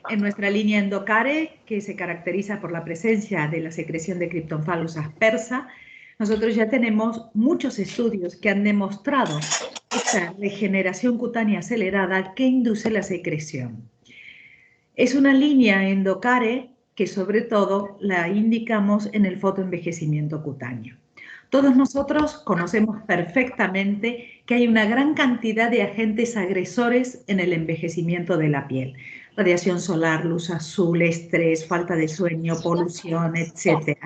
En nuestra línea Endocare, que se caracteriza por la presencia de la secreción de Cryptophallus aspersa, nosotros ya tenemos muchos estudios que han demostrado esta regeneración cutánea acelerada que induce la secreción. Es una línea Endocare que sobre todo la indicamos en el fotoenvejecimiento cutáneo. Todos nosotros conocemos perfectamente que hay una gran cantidad de agentes agresores en el envejecimiento de la piel. Radiación solar, luz azul, estrés, falta de sueño, polución, etc.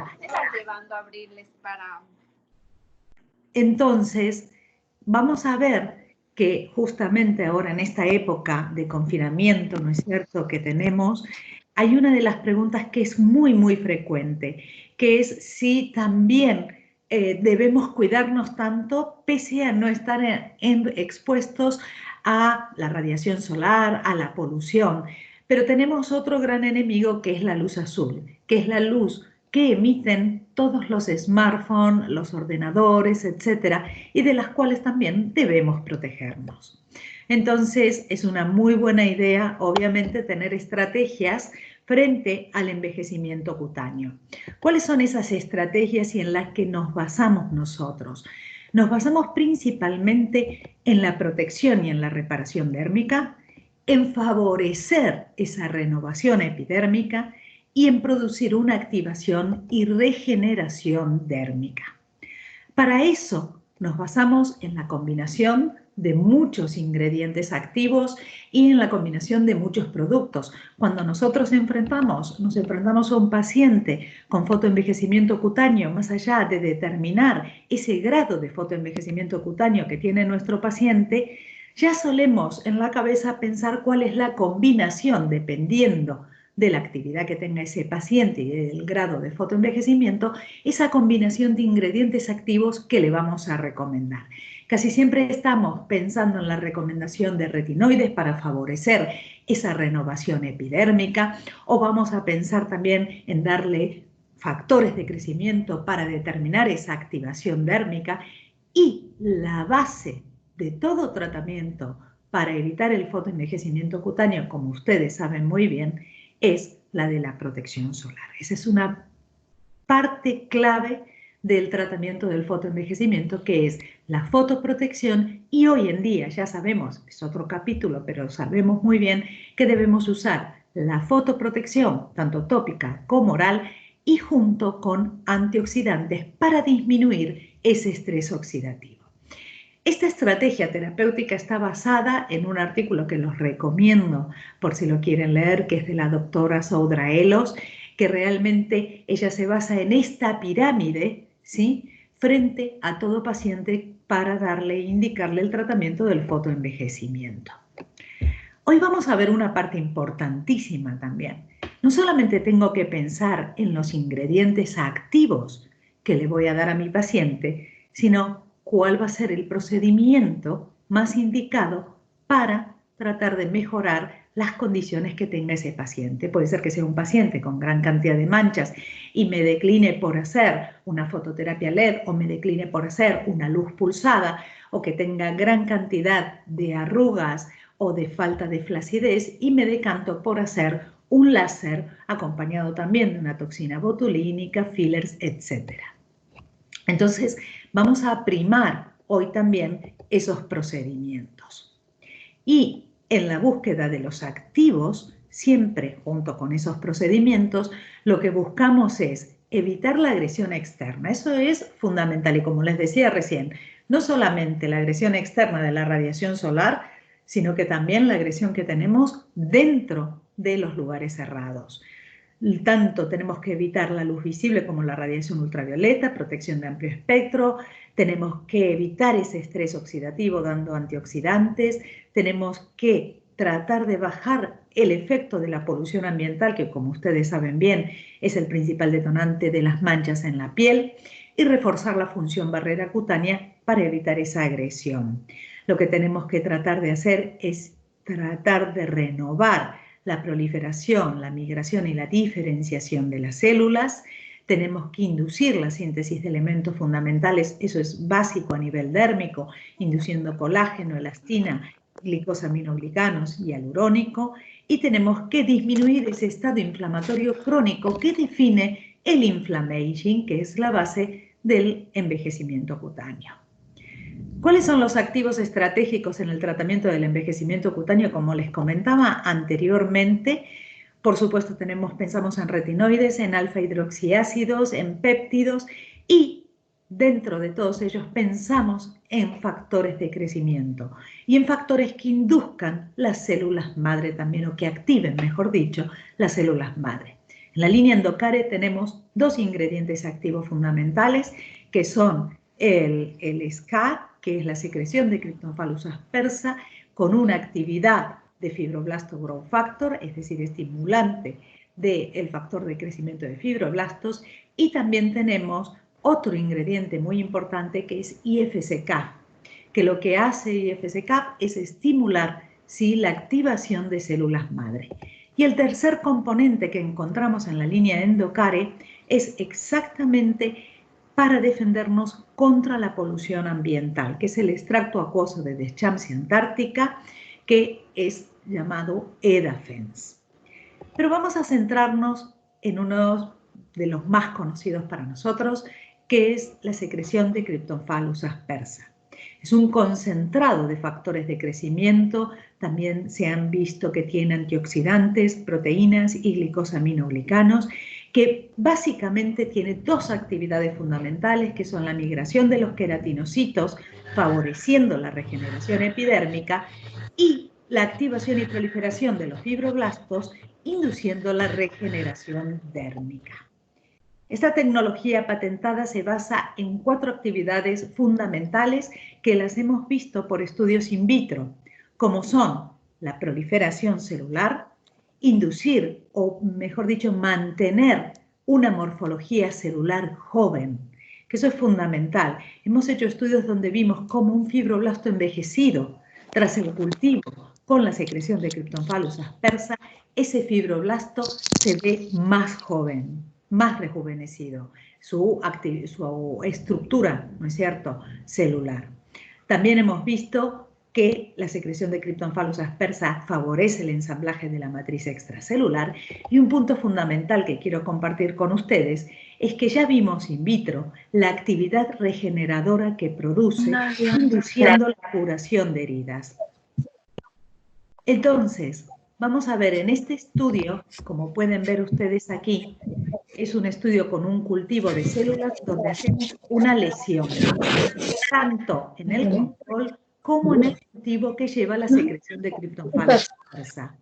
Entonces, vamos a ver que justamente ahora en esta época de confinamiento, ¿no es cierto?, que tenemos, hay una de las preguntas que es muy, muy frecuente, que es si también debemos cuidarnos tanto pese a no estar expuestos a la radiación solar, a la polución. Pero tenemos otro gran enemigo que es la luz azul, que es la luz que emiten todos los smartphones, los ordenadores, etcétera, y de las cuales también debemos protegernos. Entonces, es una muy buena idea, obviamente, tener estrategias frente al envejecimiento cutáneo. ¿Cuáles son esas estrategias y en las que nos basamos nosotros? Nos basamos principalmente en la protección y en la reparación dérmica, en favorecer esa renovación epidérmica y en producir una activación y regeneración dérmica. Para eso nos basamos en la combinación de muchos ingredientes activos y en la combinación de muchos productos. Cuando nosotros nos enfrentamos a un paciente con fotoenvejecimiento cutáneo, más allá de determinar ese grado de fotoenvejecimiento cutáneo que tiene nuestro paciente, ya solemos en la cabeza pensar cuál es la combinación dependiendo de la actividad que tenga ese paciente y del grado de fotoenvejecimiento, esa combinación de ingredientes activos que le vamos a recomendar. Casi siempre estamos pensando en la recomendación de retinoides para favorecer esa renovación epidérmica, o vamos a pensar también en darle factores de crecimiento para determinar esa activación dérmica, y la base de todo tratamiento para evitar el fotoenvejecimiento cutáneo, como ustedes saben muy bien, es la de la protección solar. Esa es una parte clave del tratamiento del fotoenvejecimiento, que es la fotoprotección, y hoy en día ya sabemos, es otro capítulo, pero sabemos muy bien que debemos usar la fotoprotección, tanto tópica como oral, y junto con antioxidantes para disminuir ese estrés oxidativo. Esta estrategia terapéutica está basada en un artículo que los recomiendo por si lo quieren leer, que es de la doctora Soudra Elos, que realmente ella se basa en esta pirámide, ¿sí?, frente a todo paciente para indicarle el tratamiento del fotoenvejecimiento. Hoy vamos a ver una parte importantísima también. No solamente tengo que pensar en los ingredientes activos que le voy a dar a mi paciente, sino cuál va a ser el procedimiento más indicado para tratar de mejorar las condiciones que tenga ese paciente. Puede ser que sea un paciente con gran cantidad de manchas y me decline por hacer una fototerapia LED, o me decline por hacer una luz pulsada, o que tenga gran cantidad de arrugas o de falta de flacidez y me decanto por hacer un láser acompañado también de una toxina botulínica, fillers, etc. Entonces, vamos a primar hoy también esos procedimientos. Y en la búsqueda de los activos, siempre junto con esos procedimientos, lo que buscamos es evitar la agresión externa. Eso es fundamental, y como les decía recién, no solamente la agresión externa de la radiación solar, sino que también la agresión que tenemos dentro de los lugares cerrados. Tanto tenemos que evitar la luz visible como la radiación ultravioleta, protección de amplio espectro, tenemos que evitar ese estrés oxidativo dando antioxidantes, tenemos que tratar de bajar el efecto de la polución ambiental, que como ustedes saben bien es el principal detonante de las manchas en la piel, y reforzar la función barrera cutánea para evitar esa agresión. Lo que tenemos que tratar de hacer es tratar de renovar la proliferación, la migración y la diferenciación de las células. Tenemos que inducir la síntesis de elementos fundamentales, eso es básico a nivel dérmico, induciendo colágeno, elastina, glicosaminoglicanos y hialurónico, y tenemos que disminuir ese estado inflamatorio crónico que define el inflammaging, que es la base del envejecimiento cutáneo. ¿Cuáles son los activos estratégicos en el tratamiento del envejecimiento cutáneo? Como les comentaba anteriormente, por supuesto pensamos en retinoides, en alfa-hidroxiácidos, en péptidos y dentro de todos ellos pensamos en factores de crecimiento y en factores que induzcan las células madre también, o que activen, mejor dicho, las células madre. En la línea Endocare tenemos dos ingredientes activos fundamentales que son el SCAD, que es la secreción de Cryptomphalus aspersa, con una actividad de fibroblasto growth factor, es decir, estimulante del factor de crecimiento de fibroblastos, y también tenemos otro ingrediente muy importante que es IFSK, que lo que hace IFSK es estimular la activación de células madre. Y el tercer componente que encontramos en la línea Endocare es exactamente para defendernos contra la polución ambiental, que es el extracto acuoso de Deschamps y Antártica, que es llamado EDAFENS. Pero vamos a centrarnos en uno de los más conocidos para nosotros, que es la secreción de Cryptomphalus aspersa. Es un concentrado de factores de crecimiento, también se han visto que tiene antioxidantes, proteínas y glicosaminoglicanos, que básicamente tiene dos actividades fundamentales, que son la migración de los queratinocitos, favoreciendo la regeneración epidérmica, y la activación y proliferación de los fibroblastos, induciendo la regeneración dérmica. Esta tecnología patentada se basa en 4 actividades fundamentales que las hemos visto por estudios in vitro, como son la proliferación celular, inducir, o mejor dicho, mantener una morfología celular joven, que eso es fundamental. Hemos hecho estudios donde vimos cómo un fibroblasto envejecido tras el cultivo con la secreción de Cryptomphalus aspersa, ese fibroblasto se ve más joven, más rejuvenecido, su estructura, ¿no es cierto?, celular. También hemos visto que la secreción de Cryptomphalus aspersa favorece el ensamblaje de la matriz extracelular, y un punto fundamental que quiero compartir con ustedes es que ya vimos in vitro la actividad regeneradora que produce, induciendo la curación de heridas. Entonces, vamos a ver en este estudio, como pueden ver ustedes aquí, es un estudio con un cultivo de células donde hacemos una lesión, tanto en el control como en el cultivo que lleva la secreción de Cryptomphalus aspersa.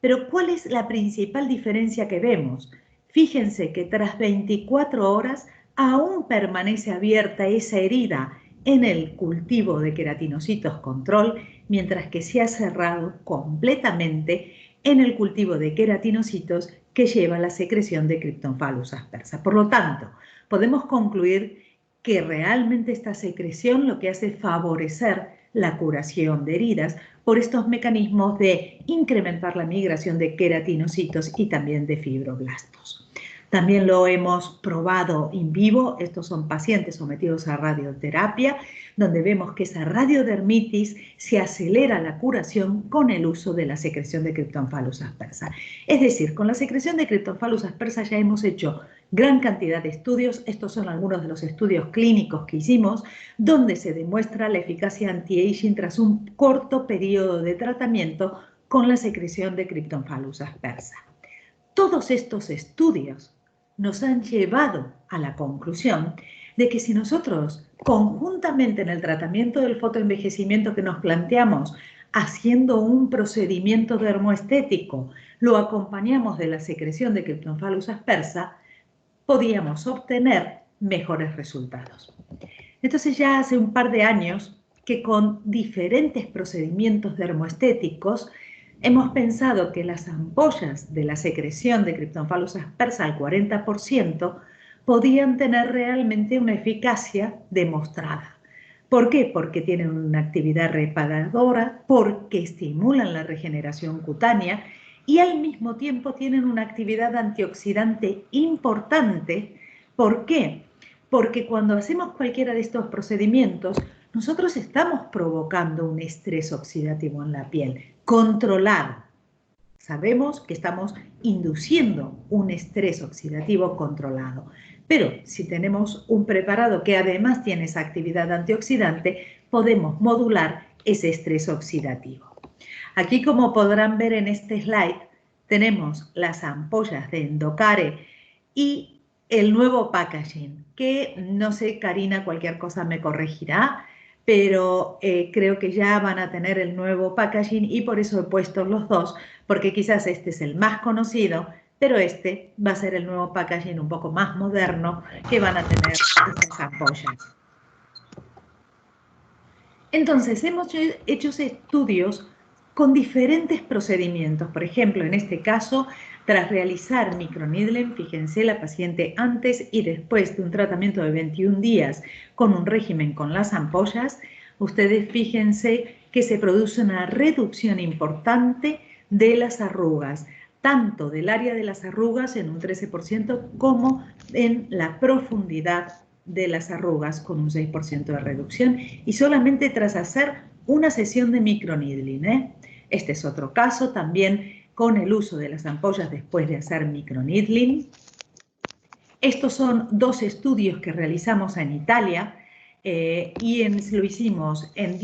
Pero ¿cuál es la principal diferencia que vemos? Fíjense que tras 24 horas aún permanece abierta esa herida en el cultivo de queratinocitos control, mientras que se ha cerrado completamente en el cultivo de queratinocitos que lleva la secreción de Cryptomphalus aspersa. Por lo tanto, podemos concluir que realmente esta secreción lo que hace es favorecer la curación de heridas por estos mecanismos de incrementar la migración de queratinocitos y también de fibroblastos. También lo hemos probado in vivo, estos son pacientes sometidos a radioterapia, donde vemos que esa radiodermitis se acelera la curación con el uso de la secreción de Cryptomphalus aspersa. Es decir, con la secreción de Cryptomphalus aspersa ya hemos hecho gran cantidad de estudios. Estos son algunos de los estudios clínicos que hicimos, donde se demuestra la eficacia anti-aging tras un corto periodo de tratamiento con la secreción de Cryptomphalus aspersa. Todos estos estudios nos han llevado a la conclusión de que si nosotros conjuntamente en el tratamiento del fotoenvejecimiento que nos planteamos, haciendo un procedimiento dermoestético, lo acompañamos de la secreción de Cryptomphalus aspersa, podíamos obtener mejores resultados. Entonces ya hace un par de años que con diferentes procedimientos dermoestéticos hemos pensado que las ampollas de la secreción de Cryptomphalus aspersa al 40% podían tener realmente una eficacia demostrada. ¿Por qué? Porque tienen una actividad reparadora, porque estimulan la regeneración cutánea y al mismo tiempo tienen una actividad antioxidante importante. ¿Por qué? Porque cuando hacemos cualquiera de estos procedimientos, nosotros estamos provocando un estrés oxidativo en la piel, controlado. Sabemos que estamos induciendo un estrés oxidativo controlado. Pero si tenemos un preparado que además tiene esa actividad antioxidante, podemos modular ese estrés oxidativo. Aquí, como podrán ver en este slide, tenemos las ampollas de Endocare y el nuevo packaging, que no sé, Karina, cualquier cosa me corregirá, pero creo que ya van a tener el nuevo packaging y por eso he puesto los dos, porque quizás este es el más conocido, pero este va a ser el nuevo packaging un poco más moderno que van a tener estas ampollas. Entonces, hemos hecho estudios con diferentes procedimientos. Por ejemplo, en este caso, tras realizar microneedling, fíjense, la paciente antes y después de un tratamiento de 21 días con un régimen con las ampollas, ustedes fíjense que se produce una reducción importante de las arrugas, tanto del área de las arrugas en un 13% como en la profundidad de las arrugas con un 6% de reducción y solamente tras hacer una sesión de microneedling. Este es otro caso también con el uso de las ampollas después de hacer microneedling. Estos son dos estudios que realizamos en Italia y lo hicimos en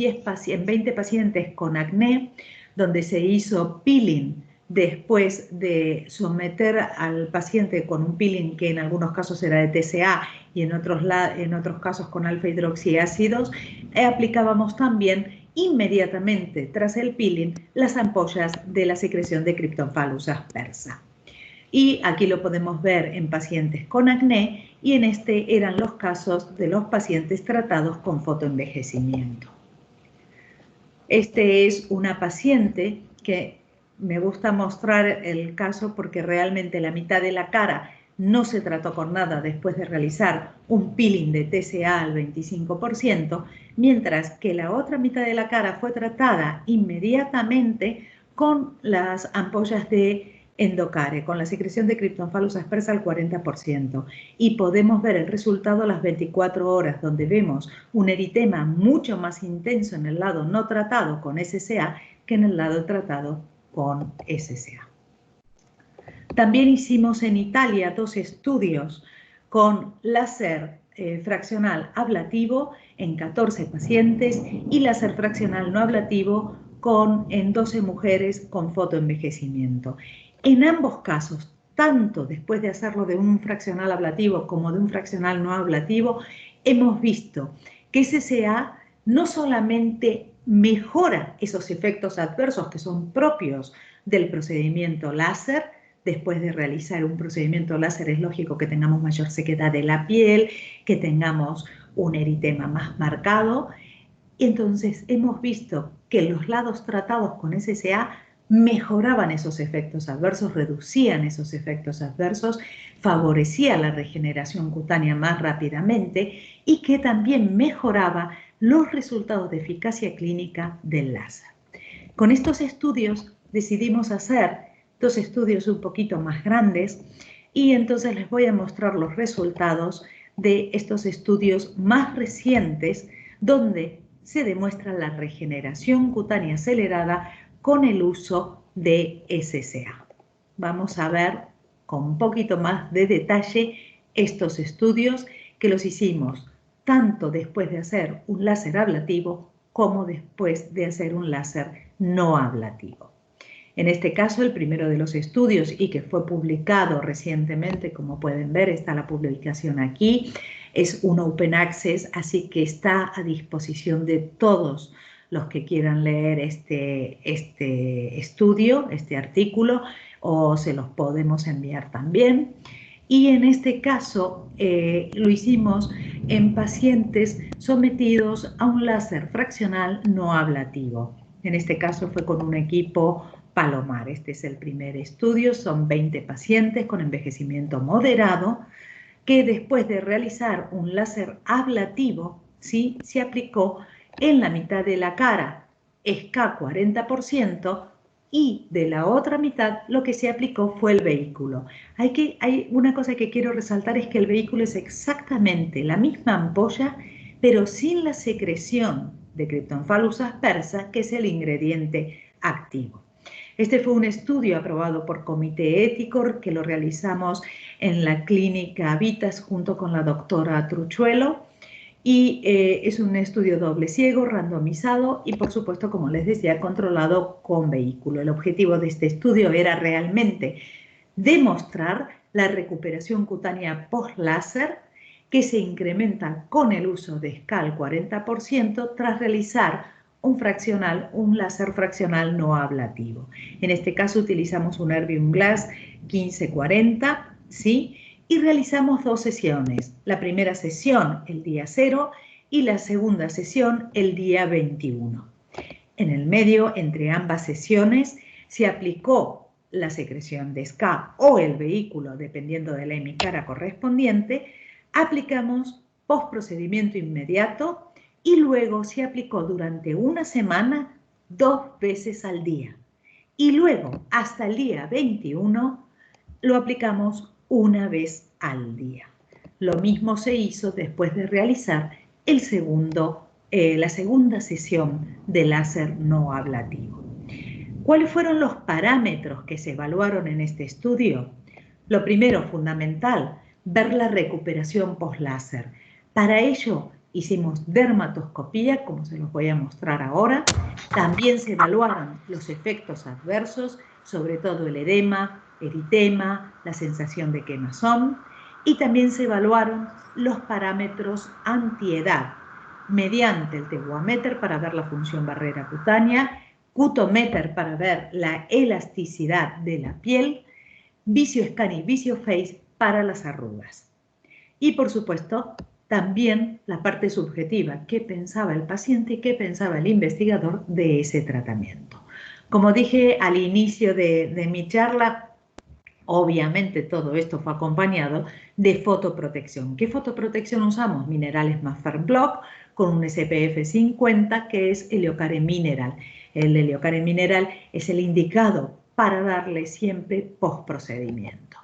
20 pacientes con acné, donde se hizo peeling después de someter al paciente con un peeling que en algunos casos era de TCA y en otros casos con alfa-hidroxiácidos, aplicábamos también inmediatamente tras el peeling las ampollas de la secreción de Cryptophallus aspersa. Y aquí lo podemos ver en pacientes con acné y en este eran los casos de los pacientes tratados con fotoenvejecimiento. Este es una paciente que me gusta mostrar el caso porque realmente la mitad de la cara no se trató con nada después de realizar un peeling de TCA al 25%, mientras que la otra mitad de la cara fue tratada inmediatamente con las ampollas de Endocare, con la secreción de Cryptophallus aspersa al 40%. Y podemos ver el resultado a las 24 horas, donde vemos un eritema mucho más intenso en el lado no tratado con SCA que en el lado tratado con SCA. También hicimos en Italia 2 estudios con láser fraccional ablativo en 14 pacientes y láser fraccional no ablativo en 12 mujeres con fotoenvejecimiento. En ambos casos, tanto después de hacerlo de un fraccional ablativo como de un fraccional no ablativo, hemos visto que SCA no solamente mejora esos efectos adversos que son propios del procedimiento láser. Después de realizar un procedimiento láser es lógico que tengamos mayor sequedad de la piel, que tengamos un eritema más marcado. Entonces hemos visto que los lados tratados con SCA mejoraban esos efectos adversos, reducían esos efectos adversos, favorecía la regeneración cutánea más rápidamente y que también mejoraba los resultados de eficacia clínica del láser. Con estos estudios decidimos hacer 2 estudios un poquito más grandes y entonces les voy a mostrar los resultados de estos estudios más recientes donde se demuestra la regeneración cutánea acelerada con el uso de SCA. Vamos a ver con un poquito más de detalle estos estudios que los hicimos tanto después de hacer un láser ablativo como después de hacer un láser no ablativo. En este caso, el primero de los estudios y que fue publicado recientemente, como pueden ver, está la publicación aquí, es un Open Access, así que está a disposición de todos los que quieran leer este estudio, este artículo, o se los podemos enviar también. Y en este caso lo hicimos en pacientes sometidos a un láser fraccional no ablativo. En este caso fue con un equipo Palomar. Este es el primer estudio, son 20 pacientes con envejecimiento moderado que después de realizar un láser ablativo, ¿sí?, se aplicó en la mitad de la cara SCA 40% y de la otra mitad lo que se aplicó fue el vehículo. Hay una cosa que quiero resaltar, es que el vehículo es exactamente la misma ampolla, pero sin la secreción de Cryptophallus aspersa, que es el ingrediente activo. Este fue un estudio aprobado por comité ético que lo realizamos en la clínica Vitas junto con la doctora Truchuelo y es un estudio doble ciego, randomizado y por supuesto, como les decía, controlado con vehículo. El objetivo de este estudio era realmente demostrar la recuperación cutánea post-láser que se incrementa con el uso de SCAL 40% tras realizar un láser fraccional no ablativo. En este caso utilizamos un Erbium Glass 1540, ¿sí? Y realizamos 2 sesiones. La primera sesión el día 0 y la segunda sesión el día 21. En el medio, entre ambas sesiones, se aplicó la secreción de SCA o el vehículo, dependiendo de la emicara correspondiente. Aplicamos postprocedimiento inmediato y luego se aplicó durante una semana 2 veces al día. Y luego, hasta el día 21, lo aplicamos una vez al día. Lo mismo se hizo después de realizar la segunda sesión de láser no ablativo. ¿Cuáles fueron los parámetros que se evaluaron en este estudio? Lo primero, fundamental, ver la recuperación post-láser. Para ello hicimos dermatoscopía, como se los voy a mostrar ahora. También se evaluaron los efectos adversos, sobre todo el edema, eritema, la sensación de quemazón. Y también se evaluaron los parámetros antiedad, mediante el Teguameter para ver la función barrera cutánea, Cutometer para ver la elasticidad de la piel, VisioScan y VisioFace para las arrugas. Y por supuesto, también la parte subjetiva, qué pensaba el paciente y qué pensaba el investigador de ese tratamiento. Como dije al inicio de mi charla, obviamente todo esto fue acompañado de fotoprotección. ¿Qué fotoprotección usamos? Minerales Maffer Block con un SPF 50 que es Heliocara Mineral. El Heliocara Mineral es el indicado para darle siempre postprocedimiento.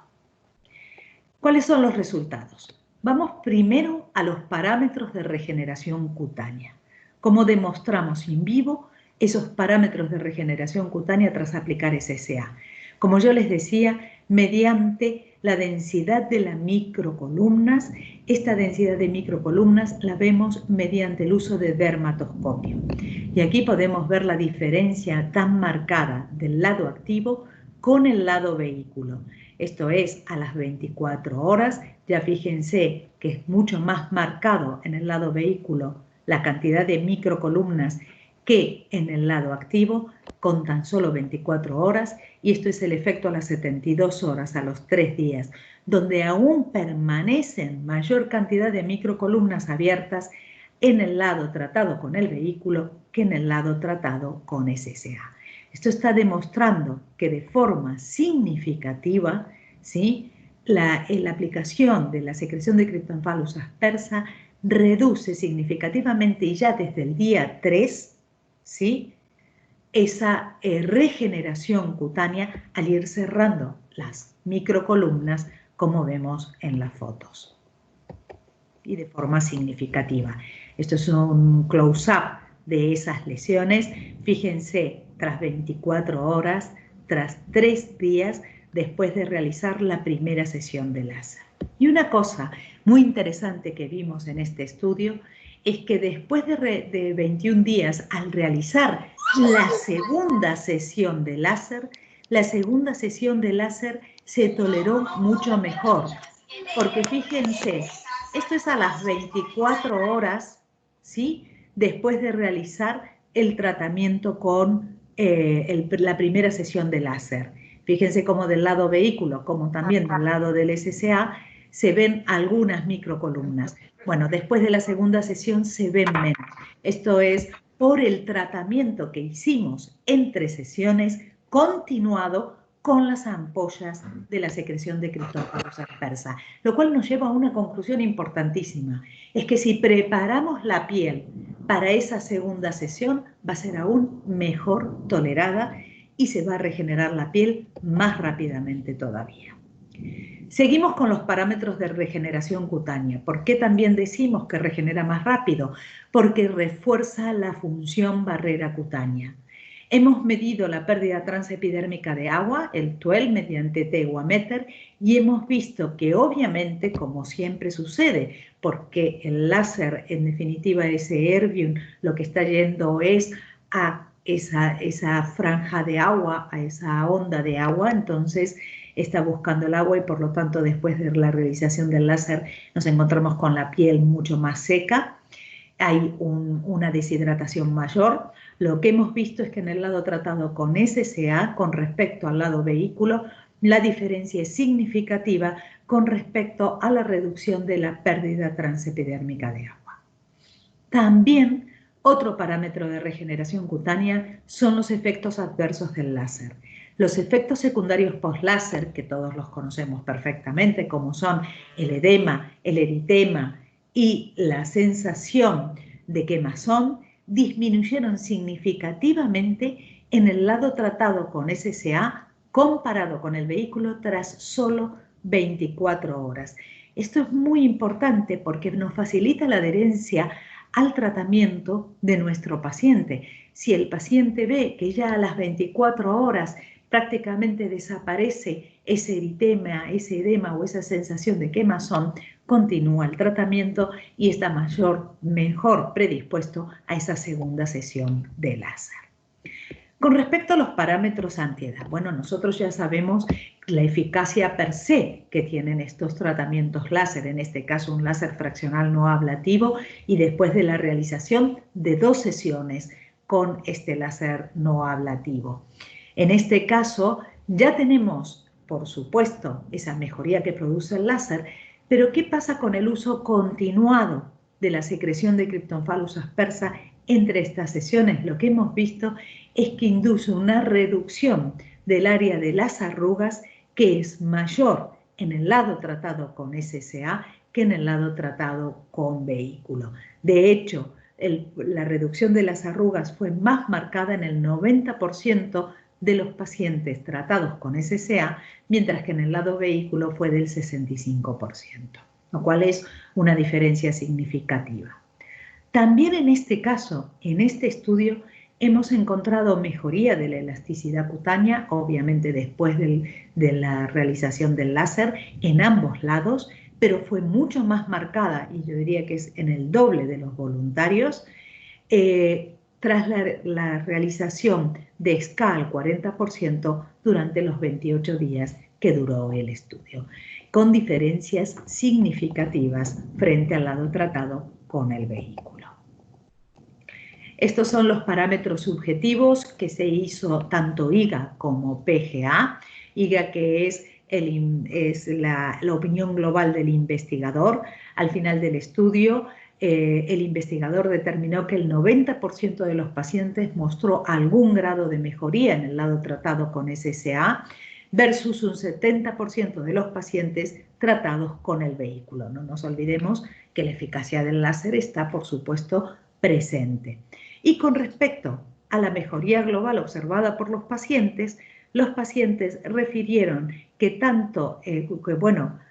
¿Cuáles son los resultados? Vamos primero a los parámetros de regeneración cutánea. ¿Cómo demostramos in vivo esos parámetros de regeneración cutánea tras aplicar SSA? Como yo les decía, mediante la densidad de las microcolumnas. Esta densidad de microcolumnas la vemos mediante el uso de dermatoscopio. Y aquí podemos ver la diferencia tan marcada del lado activo con el lado vehículo. Esto es, a las 24 horas, ya fíjense que es mucho más marcado en el lado vehículo la cantidad de microcolumnas que en el lado activo, con tan solo 24 horas, y esto es el efecto a las 72 horas, a los 3 días, donde aún permanecen mayor cantidad de microcolumnas abiertas en el lado tratado con el vehículo que en el lado tratado con SSA. Esto está demostrando que de forma significativa, ¿sí?, la aplicación de la secreción de Cryptophalus aspersa reduce significativamente y ya desde el día 3, ¿sí?, esa regeneración cutánea al ir cerrando las microcolumnas como vemos en las fotos y de forma significativa. Esto es un close-up de esas lesiones. Fíjense, tras 24 horas, tras 3 días después de realizar la primera sesión de láser. Y una cosa muy interesante que vimos en este estudio es que después de 21 días, al realizar la segunda sesión de láser, se toleró mucho mejor. Porque fíjense, esto es a las 24 horas, ¿sí?, después de realizar el tratamiento con la primera sesión de láser. Fíjense cómo del lado vehículo, como también del lado del SSA, se ven algunas microcolumnas. Bueno, después de la segunda sesión se ven menos. Esto es por el tratamiento que hicimos entre sesiones continuado con las ampollas de la secreción de Cryptophalus aspersa, lo cual nos lleva a una conclusión importantísima. Es que si preparamos la piel para esa segunda sesión, va a ser aún mejor tolerada y se va a regenerar la piel más rápidamente todavía. Seguimos con los parámetros de regeneración cutánea. ¿Por qué también decimos que regenera más rápido? Porque refuerza la función barrera cutánea. Hemos medido la pérdida transepidérmica de agua, el TWEL, mediante TEWAmeter, y hemos visto que obviamente, como siempre sucede, porque el láser, en definitiva ese erbium, lo que está yendo es a esa franja de agua, a esa onda de agua, entonces está buscando el agua y por lo tanto después de la realización del láser nos encontramos con la piel mucho más seca, hay una deshidratación mayor. Lo que hemos visto es que en el lado tratado con SSA, con respecto al lado vehículo, la diferencia es significativa con respecto a la reducción de la pérdida transepidérmica de agua. También otro parámetro de regeneración cutánea son los efectos adversos del láser. Los efectos secundarios post-láser, que todos los conocemos perfectamente, como son el edema, el eritema y la sensación de quemazón, disminuyeron significativamente en el lado tratado con SSA comparado con el vehículo tras solo 24 horas. Esto es muy importante porque nos facilita la adherencia al tratamiento de nuestro paciente. Si el paciente ve que ya a las 24 horas prácticamente desaparece ese eritema, ese edema o esa sensación de quemazón, continúa el tratamiento y está mejor predispuesto a esa segunda sesión de láser. Con respecto a los parámetros antiedad, bueno, nosotros ya sabemos la eficacia per se que tienen estos tratamientos láser, en este caso un láser fraccional no ablativo y después de la realización de 2 sesiones con este láser no ablativo. En este caso ya tenemos, por supuesto, esa mejoría que produce el láser, pero ¿qué pasa con el uso continuado de la secreción de Cryptomphalus aspersa entre estas sesiones? Lo que hemos visto es que induce una reducción del área de las arrugas que es mayor en el lado tratado con SSA que en el lado tratado con vehículo. De hecho, la reducción de las arrugas fue más marcada en el 90% de los pacientes tratados con SSA, mientras que en el lado vehículo fue del 65%, lo cual es una diferencia significativa. También en este caso, en este estudio, hemos encontrado mejoría de la elasticidad cutánea, obviamente después de la realización del láser, en ambos lados, pero fue mucho más marcada, y yo diría que es en el doble de los voluntarios, tras la realización de SCA al 40% durante los 28 días que duró el estudio, con diferencias significativas frente al lado tratado con el vehículo. Estos son los parámetros subjetivos que se hizo tanto IGA como PGA. IGA, que es la opinión global del investigador. Al final del estudio, el investigador determinó que el 90% de los pacientes mostró algún grado de mejoría en el lado tratado con SSA versus un 70% de los pacientes tratados con el vehículo. No nos olvidemos que la eficacia del láser está, por supuesto, presente. Y con respecto a la mejoría global observada por los pacientes refirieron que tanto,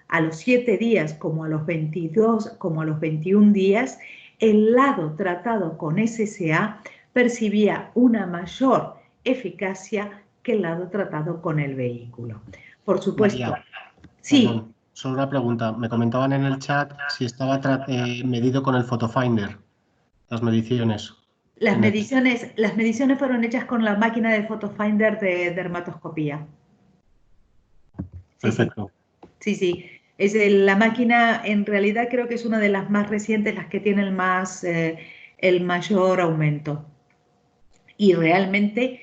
a los 7 días como a los 22, como a los 21 días, el lado tratado con SSA percibía una mayor eficacia que el lado tratado con el vehículo. Por supuesto. María, sí. Perdón, solo una pregunta. Me comentaban en el chat si estaba medido con el Photofinder, las mediciones. Las mediciones fueron hechas con la máquina de Photofinder de dermatoscopía. Perfecto. Sí. Es la máquina, en realidad creo que es una de las más recientes, las que tiene el mayor aumento. Y realmente,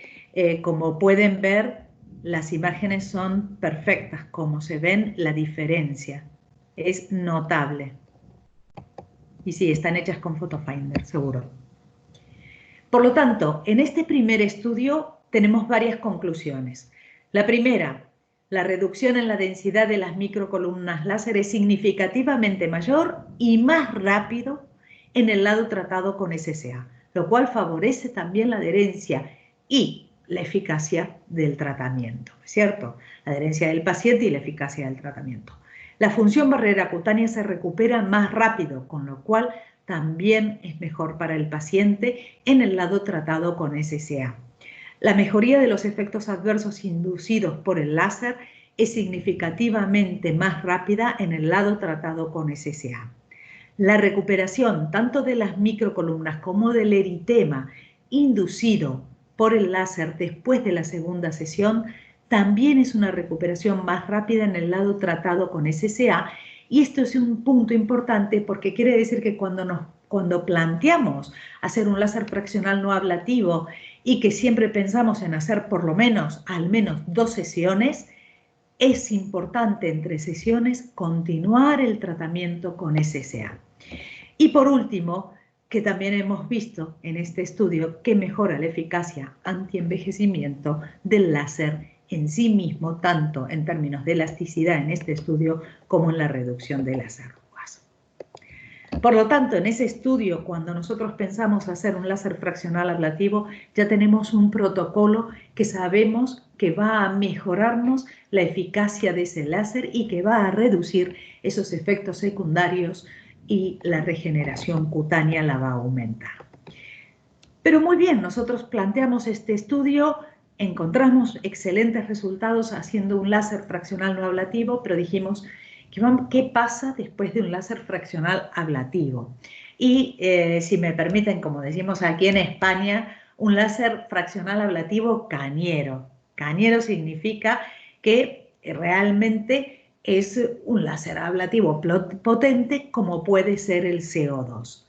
como pueden ver, las imágenes son perfectas. Como se ven, la diferencia es notable. Y sí, están hechas con Photofinder, seguro. Por lo tanto, en este primer estudio tenemos varias conclusiones. La primera, la reducción en la densidad de las microcolumnas láser es significativamente mayor y más rápido en el lado tratado con SSA, lo cual favorece también la adherencia y la eficacia del tratamiento, ¿cierto? La adherencia del paciente y la eficacia del tratamiento. La función barrera cutánea se recupera más rápido, con lo cual también es mejor para el paciente en el lado tratado con SSA. La mejoría de los efectos adversos inducidos por el láser es significativamente más rápida en el lado tratado con SSA. La recuperación tanto de las microcolumnas como del eritema inducido por el láser después de la segunda sesión también es una recuperación más rápida en el lado tratado con SSA, y esto es un punto importante porque quiere decir que cuando planteamos hacer un láser fraccional no ablativo y que siempre pensamos en hacer por lo menos al menos 2 sesiones, es importante entre sesiones continuar el tratamiento con SSA. Y por último, que también hemos visto en este estudio que mejora la eficacia antienvejecimiento del láser en sí mismo, tanto en términos de elasticidad en este estudio como en la reducción de las arrugas. Por lo tanto, en ese estudio, cuando nosotros pensamos hacer un láser fraccional ablativo, ya tenemos un protocolo que sabemos que va a mejorarnos la eficacia de ese láser y que va a reducir esos efectos secundarios, y la regeneración cutánea la va a aumentar. Pero muy bien, nosotros planteamos este estudio, encontramos excelentes resultados haciendo un láser fraccional no ablativo, pero dijimos, ¿qué pasa después de un láser fraccional ablativo? Y si me permiten, como decimos aquí en España, un láser fraccional ablativo cañero. Cañero significa que realmente es un láser ablativo potente, como puede ser el CO2.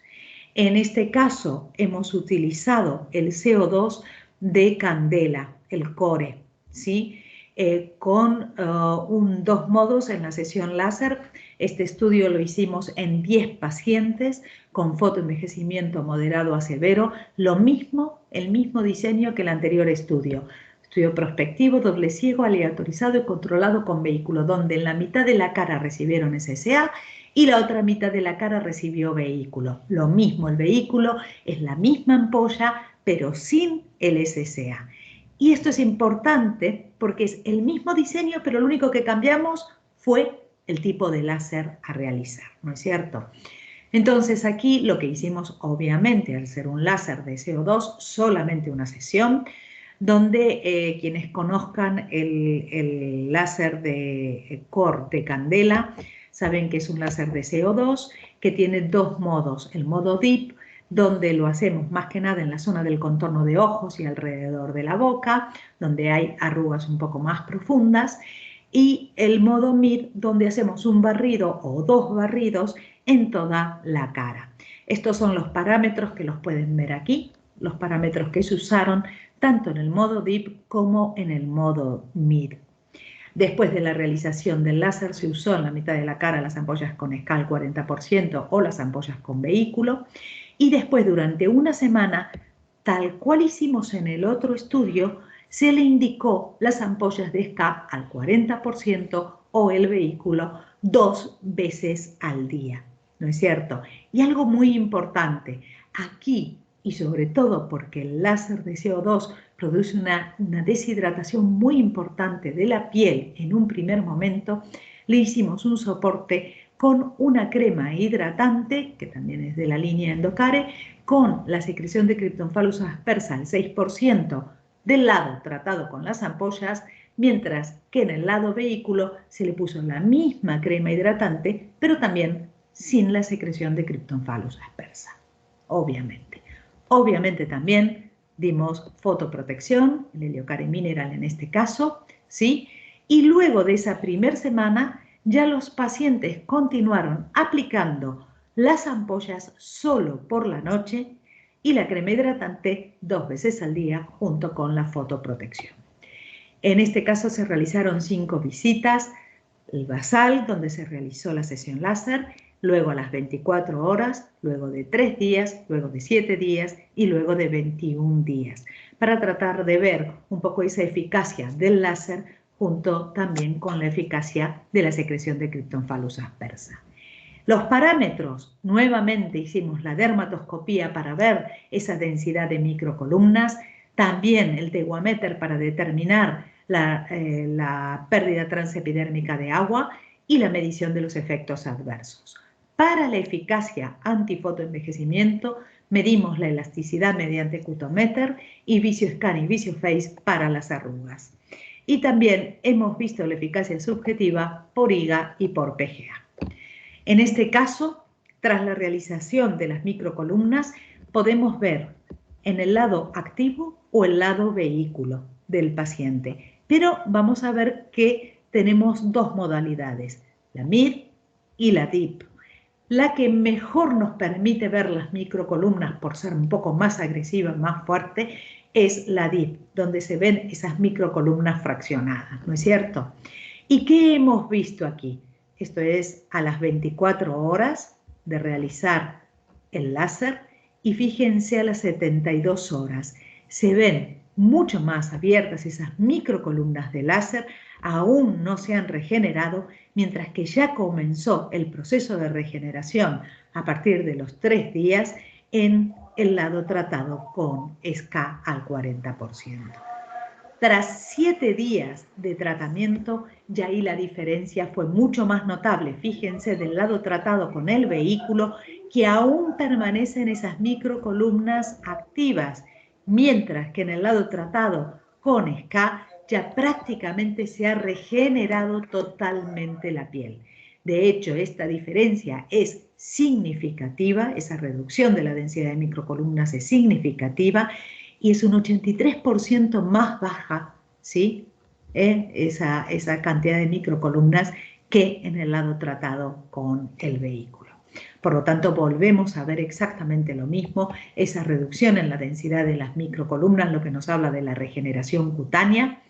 En este caso hemos utilizado el CO2 de candela, el core, ¿sí? Con 2 modos en la sesión láser. Este estudio lo hicimos en 10 pacientes con fotoenvejecimiento moderado a severo, el mismo diseño que el anterior estudio. Estudio prospectivo, doble ciego, aleatorizado y controlado con vehículo, donde en la mitad de la cara recibieron SSA y la otra mitad de la cara recibió vehículo. Lo mismo, el vehículo es la misma ampolla, pero sin el SSA. Y esto es importante porque es el mismo diseño, pero lo único que cambiamos fue el tipo de láser a realizar, ¿no es cierto? Entonces aquí lo que hicimos, obviamente, al ser un láser de CO2, solamente una sesión, donde quienes conozcan el láser de core de candela saben que es un láser de CO2 que tiene 2 modos. El modo DIP, donde lo hacemos más que nada en la zona del contorno de ojos y alrededor de la boca, donde hay arrugas un poco más profundas, y el modo MIR, donde hacemos un barrido o 2 barridos en toda la cara. Estos son los parámetros que los pueden ver aquí, los parámetros que se usaron tanto en el modo DIP como en el modo MIR. Después de la realización del láser se usó en la mitad de la cara las ampollas con SCAL 40% o las ampollas con vehículo, y después durante una semana, tal cual hicimos en el otro estudio, se le indicó las ampollas de SCAL al 40% o el vehículo 2 veces al día, ¿no es cierto? Y algo muy importante, aquí, y sobre todo porque el láser de CO2 produce una deshidratación muy importante de la piel en un primer momento, le hicimos un soporte con una crema hidratante, que también es de la línea Endocare, con la secreción de Cryptomphalus aspersa al 6% del lado tratado con las ampollas, mientras que en el lado vehículo se le puso la misma crema hidratante, pero también sin la secreción de Cryptomphalus aspersa, obviamente. Obviamente también dimos fotoprotección, el Heliocare Mineral en este caso, ¿sí? Y luego de esa primera semana ya los pacientes continuaron aplicando las ampollas solo por la noche y la crema hidratante 2 veces al día junto con la fotoprotección. En este caso se realizaron 5 visitas, el basal, donde se realizó la sesión láser, luego a las 24 horas, luego de 3 días, luego de 7 días y luego de 21 días, para tratar de ver un poco esa eficacia del láser junto también con la eficacia de la secreción de Cryptomphalus aspersa. Los parámetros, nuevamente hicimos la dermatoscopía para ver esa densidad de microcolumnas, también el teguameter para determinar la pérdida transepidérmica de agua y la medición de los efectos adversos. Para la eficacia antifotoenvejecimiento Medimos la elasticidad mediante Cutometer y VisioScan y VisioFace para las arrugas. Y también hemos visto la eficacia subjetiva por IGA y por PGA. En este caso, tras la realización de las microcolumnas, podemos ver en el lado activo o el lado vehículo del paciente. Pero vamos a ver que tenemos dos modalidades, la MIR y la DIP. La que mejor nos permite ver las microcolumnas por ser un poco más agresiva, más fuerte, es la DIP, donde se ven esas microcolumnas fraccionadas, ¿no es cierto? ¿Y qué hemos visto aquí? Esto es a las 24 horas de realizar el láser y fíjense a las 72 horas. Se ven mucho más abiertas esas microcolumnas de láser, aún no se han regenerado, mientras que ya comenzó el proceso de regeneración a partir de los 3 días en el lado tratado con SK al 40%. Tras 7 días de tratamiento, ya ahí la diferencia fue mucho más notable. Fíjense del lado tratado con el vehículo que aún permanecen esas microcolumnas activas, mientras que en el lado tratado con SK ya prácticamente se ha regenerado totalmente la piel. De hecho, esta diferencia es significativa, esa reducción de la densidad de microcolumnas es significativa, y es un 83% más baja, ¿sí? Esa cantidad de microcolumnas que en el lado tratado con el vehículo. Por lo tanto, volvemos a ver exactamente lo mismo, esa reducción en la densidad de las microcolumnas, lo que nos habla de la regeneración cutánea,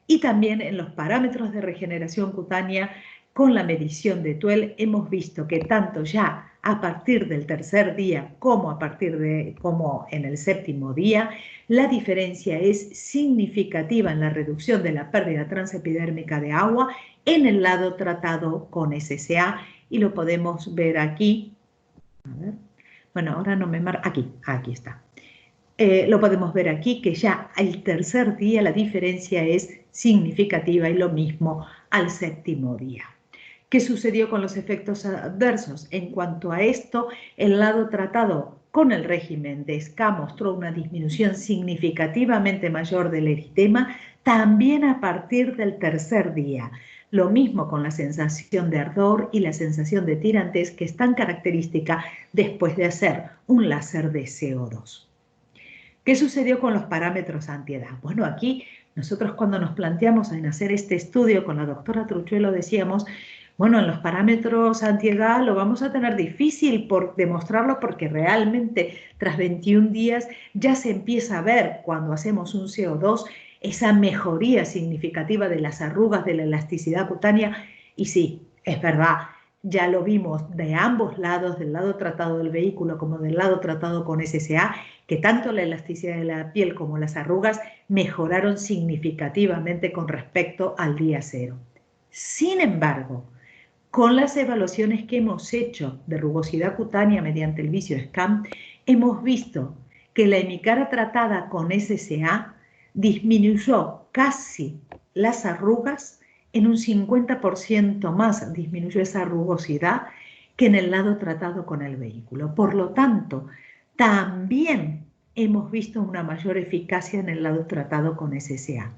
y también en los parámetros de regeneración cutánea, con la medición de Tuel hemos visto que tanto ya a partir del tercer día como como en el séptimo día, la diferencia es significativa en la reducción de la pérdida transepidérmica de agua en el lado tratado con SSA, y lo podemos ver aquí. A ver. Bueno, ahora no me marca. Aquí está. Lo podemos ver aquí que ya al tercer día la diferencia es significativa, y lo mismo al séptimo día. ¿Qué sucedió con los efectos adversos? En cuanto a esto, el lado tratado con el régimen de SK mostró una disminución significativamente mayor del eritema también a partir del tercer día. Lo mismo con la sensación de ardor y la sensación de tirantez, que es tan característica después de hacer un láser de CO2. ¿Qué sucedió con los parámetros antiedad? Bueno, aquí nosotros cuando nos planteamos en hacer este estudio con la doctora Truchuelo decíamos, bueno, en los parámetros antiedad lo vamos a tener difícil por demostrarlo, porque realmente tras 21 días ya se empieza a ver cuando hacemos un CO2 esa mejoría significativa de las arrugas, de la elasticidad cutánea. Y sí, es verdad, ya lo vimos de ambos lados, del lado tratado del vehículo como del lado tratado con SSA, que tanto la elasticidad de la piel como las arrugas mejoraron significativamente con respecto al día cero. Sin embargo, con las evaluaciones que hemos hecho de rugosidad cutánea mediante el VisioScan, hemos visto que la hemicara tratada con SSA disminuyó casi las arrugas en un 50% más, disminuyó esa rugosidad que en el lado tratado con el vehículo. Por lo tanto, también hemos visto una mayor eficacia en el lado tratado con SSA.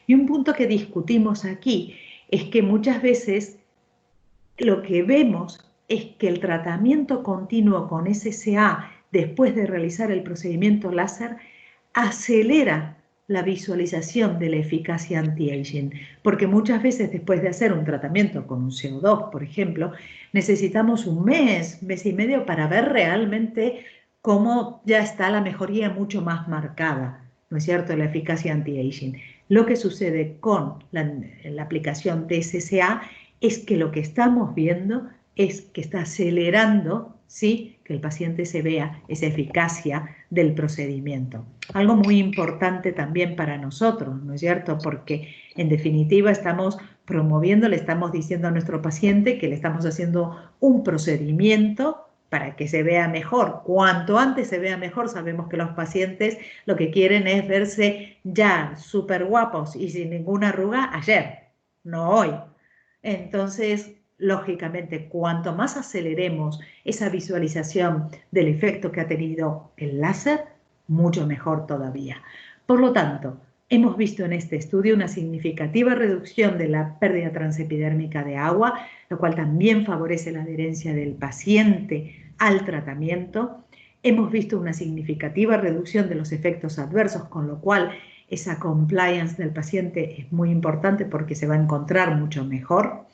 Y un punto que discutimos aquí es que muchas veces lo que vemos es que el tratamiento continuo con SSA después de realizar el procedimiento láser acelera la visualización de la eficacia anti-aging, porque muchas veces después de hacer un tratamiento con un CO2, por ejemplo, necesitamos un mes, mes y medio para ver realmente cómo ya está la mejoría mucho más marcada, ¿no es cierto?, la eficacia anti-aging. Lo que sucede con la aplicación de SSA es que lo que estamos viendo es que está acelerando, ¿sí?, que el paciente se vea esa eficacia del procedimiento. Algo muy importante también para nosotros, ¿no es cierto?, porque en definitiva estamos promoviendo, le estamos diciendo a nuestro paciente que le estamos haciendo un procedimiento para que se vea mejor. Cuanto antes se vea mejor, sabemos que los pacientes lo que quieren es verse ya súper guapos y sin ninguna arruga ayer, no hoy. Entonces, lógicamente, cuanto más aceleremos esa visualización del efecto que ha tenido el láser, mucho mejor todavía. Por lo tanto, hemos visto en este estudio una significativa reducción de la pérdida transepidérmica de agua, lo cual también favorece la adherencia del paciente al tratamiento. Hemos visto una significativa reducción de los efectos adversos, con lo cual esa compliance del paciente es muy importante porque se va a encontrar mucho mejor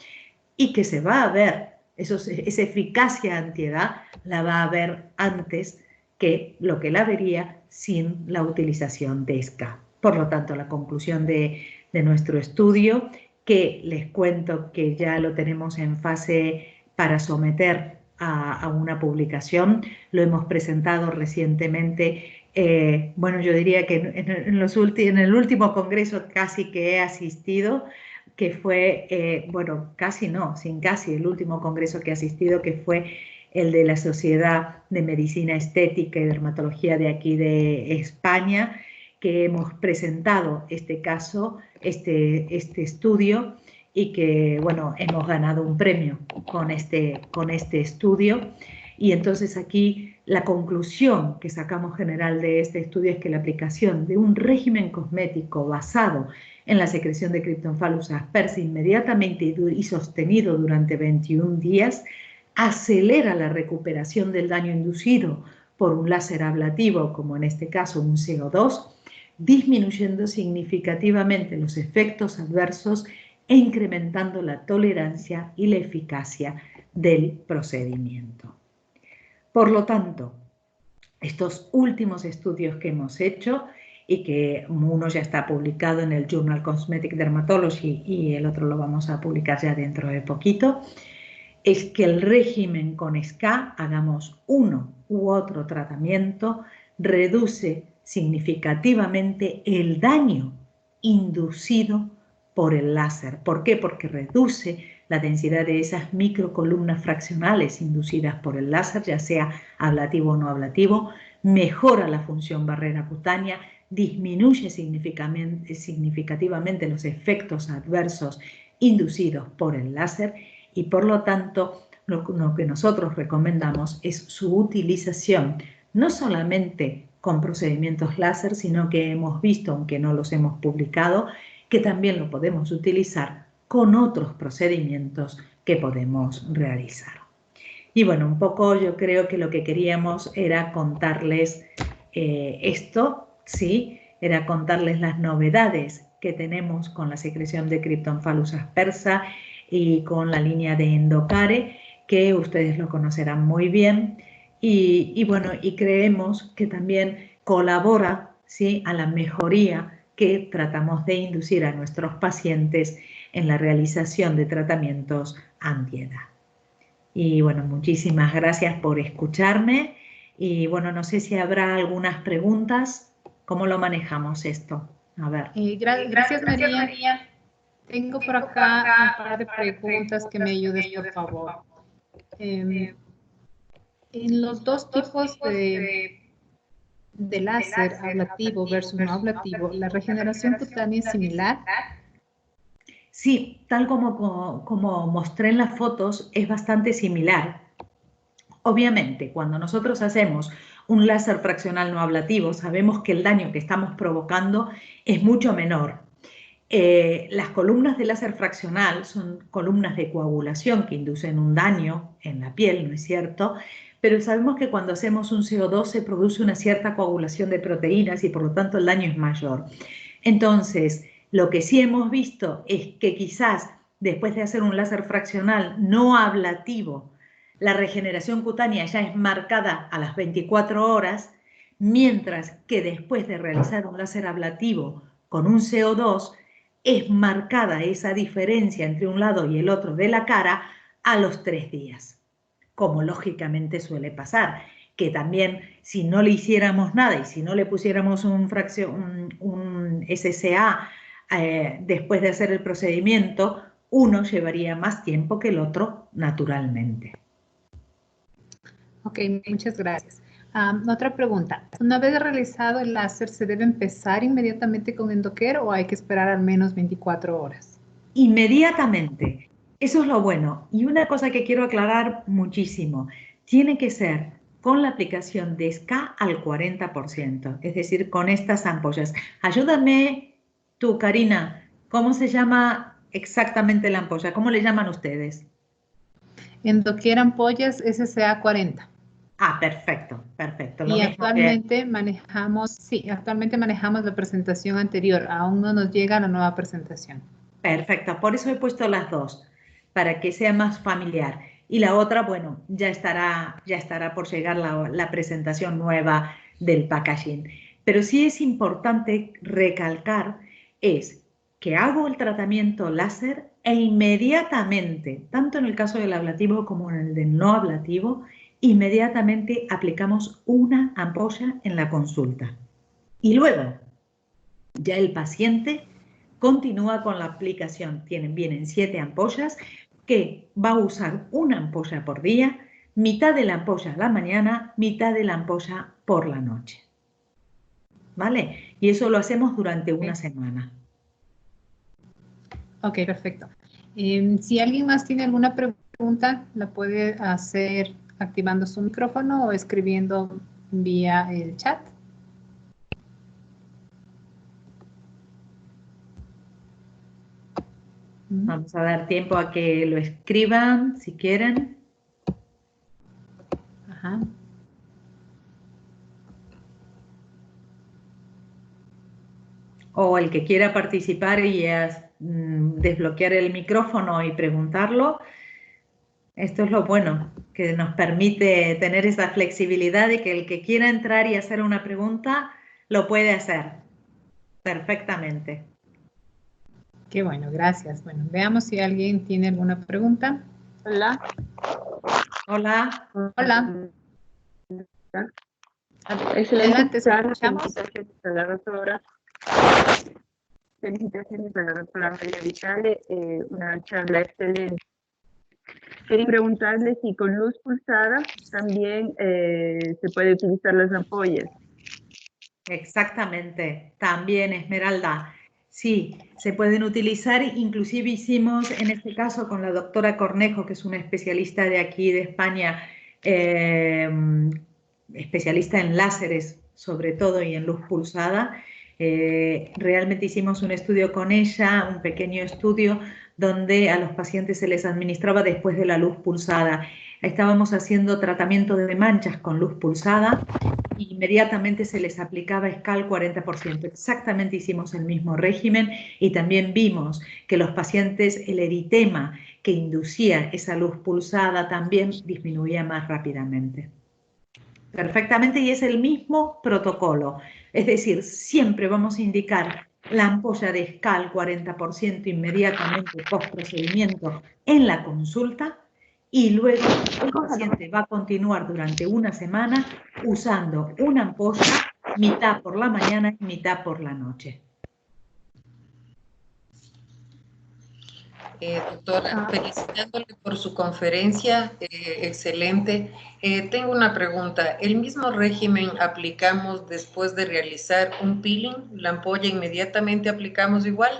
y que se va a ver, esa eficacia antiedad la va a ver antes que lo que la vería sin la utilización de SCA. Por lo tanto, la conclusión de nuestro estudio, que les cuento que ya lo tenemos en fase para someter a una publicación, lo hemos presentado recientemente. Bueno, yo diría que en el último congreso casi que he asistido, que fue, bueno, casi no, sin casi, el último congreso que he asistido, que fue el de la Sociedad de Medicina Estética y Dermatología de aquí de España, que hemos presentado este caso, este estudio, y que, bueno, hemos ganado un premio con este estudio. Y entonces aquí la conclusión que sacamos general de este estudio es que la aplicación de un régimen cosmético basado en la secreción de Cryptomphalus aspersa inmediatamente y sostenido durante 21 días acelera la recuperación del daño inducido por un láser ablativo, como en este caso un CO2, disminuyendo significativamente los efectos adversos e incrementando la tolerancia y la eficacia del procedimiento. Por lo tanto, estos últimos estudios que hemos hecho, y que uno ya está publicado en el Journal Cosmetic Dermatology y el otro lo vamos a publicar ya dentro de poquito, es que el régimen con SCA, hagamos uno u otro tratamiento, reduce significativamente el daño inducido por el láser. ¿Por qué? Porque reduce la densidad de esas microcolumnas fraccionales inducidas por el láser, ya sea ablativo o no ablativo, mejora la función barrera cutánea, disminuye significativamente los efectos adversos inducidos por el láser y por lo tanto lo que nosotros recomendamos es su utilización no solamente con procedimientos láser, sino que hemos visto, aunque no los hemos publicado, que también lo podemos utilizar con otros procedimientos que podemos realizar. Y bueno, un poco yo creo que lo que queríamos era contarles esto, ¿sí? Era contarles las novedades que tenemos con la secreción de Cryptomphalus aspersa y con la línea de Endocare, que ustedes lo conocerán muy bien. Y bueno, y creemos que también colabora, ¿sí?, a la mejoría que tratamos de inducir a nuestros pacientes en la realización de tratamientos antiedad. Y bueno, muchísimas gracias por escucharme. Y bueno, no sé si habrá algunas preguntas. ¿Cómo lo manejamos esto? A ver. Gracias, María. Tengo por acá un par de preguntas que me ayudes, por favor. En los dos tipos de láser ablativo versus no ablativo, ¿la regeneración cutánea es similar? Sí, tal como mostré en las fotos, es bastante similar. Obviamente, cuando nosotros hacemos un láser fraccional no ablativo, sabemos que el daño que estamos provocando es mucho menor. Las columnas de láser fraccional son columnas de coagulación que inducen un daño en la piel, ¿no es cierto? Pero sabemos que cuando hacemos un CO2 se produce una cierta coagulación de proteínas y por lo tanto el daño es mayor. Entonces, lo que sí hemos visto es que quizás después de hacer un láser fraccional no ablativo, la regeneración cutánea ya es marcada a las 24 horas, mientras que después de realizar un láser ablativo con un CO2, es marcada esa diferencia entre un lado y el otro de la cara a los 3 días, como lógicamente suele pasar, que también si no le hiciéramos nada y si no le pusiéramos un SCA después de hacer el procedimiento, uno llevaría más tiempo que el otro naturalmente. Ok, muchas gracias. Otra pregunta. Una vez realizado el láser, ¿se debe empezar inmediatamente con Endocare o hay que esperar al menos 24 horas? Inmediatamente. Eso es lo bueno. Y una cosa que quiero aclarar muchísimo, tiene que ser con la aplicación de SK al 40%, es decir, con estas ampollas. Ayúdame tú, Karina, ¿cómo se llama exactamente la ampolla? ¿Cómo le llaman ustedes? En doquier ampollas SCA 40. Ah, perfecto, perfecto. Lo Y mismo que... actualmente manejamos, sí, actualmente manejamos la presentación anterior. Aún no nos llega la nueva presentación. Perfecto, por eso he puesto las dos, para que sea más familiar. Y la otra, bueno, ya estará por llegar la presentación nueva del packaging. Pero sí es importante recalcar es que hago el tratamiento láser e inmediatamente, tanto en el caso del ablativo como en el del no ablativo, inmediatamente aplicamos una ampolla en la consulta. Y luego, ya el paciente continúa con la aplicación. Vienen 7 ampollas que va a usar una ampolla por día, mitad de la ampolla a la mañana, mitad de la ampolla por la noche. ¿Vale? Y eso lo hacemos durante una semana. Ok, perfecto. Si alguien más tiene alguna pregunta, la puede hacer activando su micrófono o escribiendo vía el chat. Vamos a dar tiempo a que lo escriban si quieren. Ajá. O el que quiera participar y desbloquear el micrófono y preguntarlo. Esto es lo bueno, que nos permite tener esa flexibilidad y que el que quiera entrar y hacer una pregunta lo puede hacer perfectamente. Qué bueno, gracias. Bueno, veamos si alguien tiene alguna pregunta. Hola. Hola. Hola. Excelente Adelante, charla. escuchamos. Felicitaciones a la doctora. Felicitaciones a la doctora María Vitale. Una charla excelente. Quería preguntarle si con luz pulsada también se puede utilizar las ampollas. Exactamente, también Esmeralda. Sí, se pueden utilizar, inclusive hicimos en este caso con la doctora Cornejo, que es una especialista de aquí de España, especialista en láseres sobre todo y en luz pulsada. Realmente hicimos un estudio con ella, un pequeño estudio donde a los pacientes se les administraba después de la luz pulsada. Estábamos haciendo tratamiento de manchas con luz pulsada. Inmediatamente se les aplicaba SCAL 40%. Exactamente hicimos el mismo régimen y también vimos que los pacientes, el eritema que inducía esa luz pulsada también disminuía más rápidamente. Perfectamente, y es el mismo protocolo. Es decir, siempre vamos a indicar la ampolla de SCAL 40% inmediatamente post procedimiento en la consulta y luego el paciente va a continuar durante una semana usando una ampolla mitad por la mañana y mitad por la noche. Doctora, felicitándole por su conferencia, excelente. Tengo una pregunta. ¿El mismo régimen aplicamos después de realizar un peeling? ¿La ampolla inmediatamente aplicamos igual?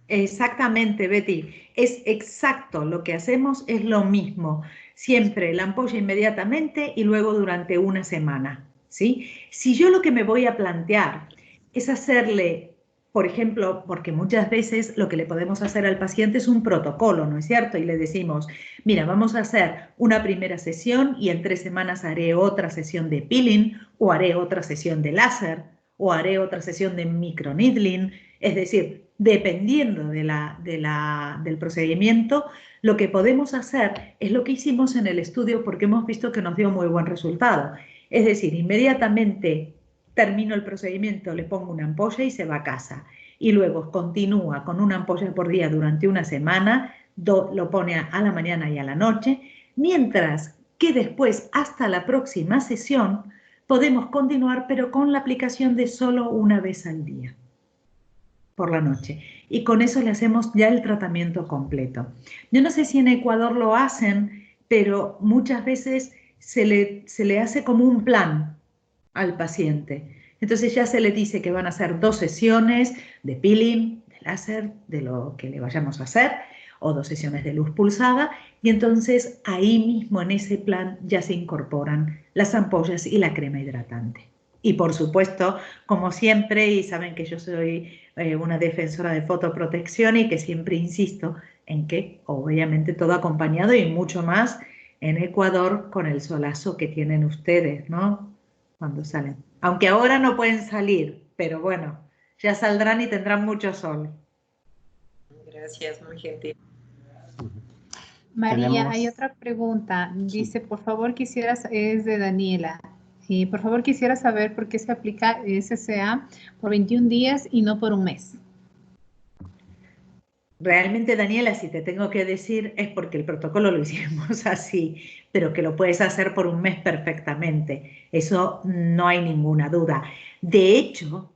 Exactamente, Betty. Es exacto. Lo que hacemos es lo mismo. Siempre la ampolla inmediatamente y luego durante una semana. ¿Sí? Si yo lo que me voy a plantear es hacerle, por ejemplo, porque muchas veces lo que le podemos hacer al paciente es un protocolo, ¿no es cierto? Y le decimos, mira, vamos a hacer una primera sesión y en 3 semanas haré otra sesión de peeling o haré otra sesión de láser o haré otra sesión de microneedling. Es decir, dependiendo del procedimiento, lo que podemos hacer es lo que hicimos en el estudio porque hemos visto que nos dio muy buen resultado. Es decir, inmediatamente termino el procedimiento, le pongo una ampolla y se va a casa. Y luego continúa con una ampolla por día durante una semana, lo pone a la mañana y a la noche, mientras que después, hasta la próxima sesión, podemos continuar, pero con la aplicación de solo una vez al día, por la noche. Y con eso le hacemos ya el tratamiento completo. Yo no sé si en Ecuador lo hacen, pero muchas veces se le hace como un plan al paciente. Entonces ya se le dice que van a hacer 2 sesiones de peeling, de láser, de lo que le vayamos a hacer, o 2 sesiones de luz pulsada, y entonces ahí mismo en ese plan ya se incorporan las ampollas y la crema hidratante. Y por supuesto, como siempre, y saben que yo soy una defensora de fotoprotección y que siempre insisto en que obviamente todo acompañado y mucho más en Ecuador con el solazo que tienen ustedes, ¿no? Cuando salen. Aunque ahora no pueden salir, pero bueno, ya saldrán y tendrán mucho sol. Gracias, muy gentil. María, hay otra pregunta. Dice, por favor, es de Daniela. Por favor, quisiera saber por qué se aplica SCA por 21 días y no por un mes. Realmente, Daniela, si te tengo que decir, es porque el protocolo lo hicimos así, pero que lo puedes hacer por un mes perfectamente. Eso no hay ninguna duda. De hecho,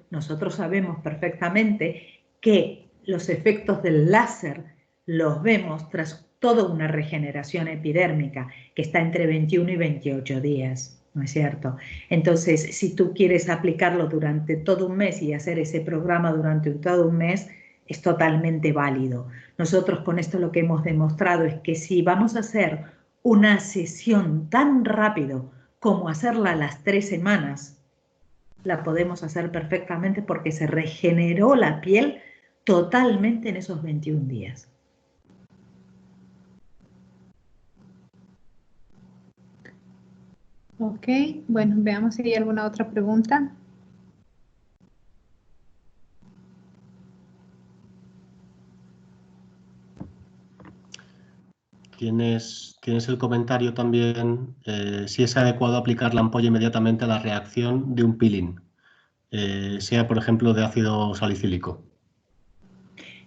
nosotros sabemos perfectamente que los efectos del láser los vemos tras toda una regeneración epidérmica que está entre 21 y 28 días, ¿no es cierto? Entonces, si tú quieres aplicarlo durante todo un mes y hacer ese programa durante todo un mes, es totalmente válido. Nosotros con esto lo que hemos demostrado es que si vamos a hacer una sesión tan rápido como hacerla a las 3 semanas, la podemos hacer perfectamente porque se regeneró la piel totalmente en esos 21 días. Ok, bueno, veamos si hay alguna otra pregunta. Tienes el comentario también, si es adecuado aplicar la ampolla inmediatamente a la reacción de un peeling, sea por ejemplo de ácido salicílico.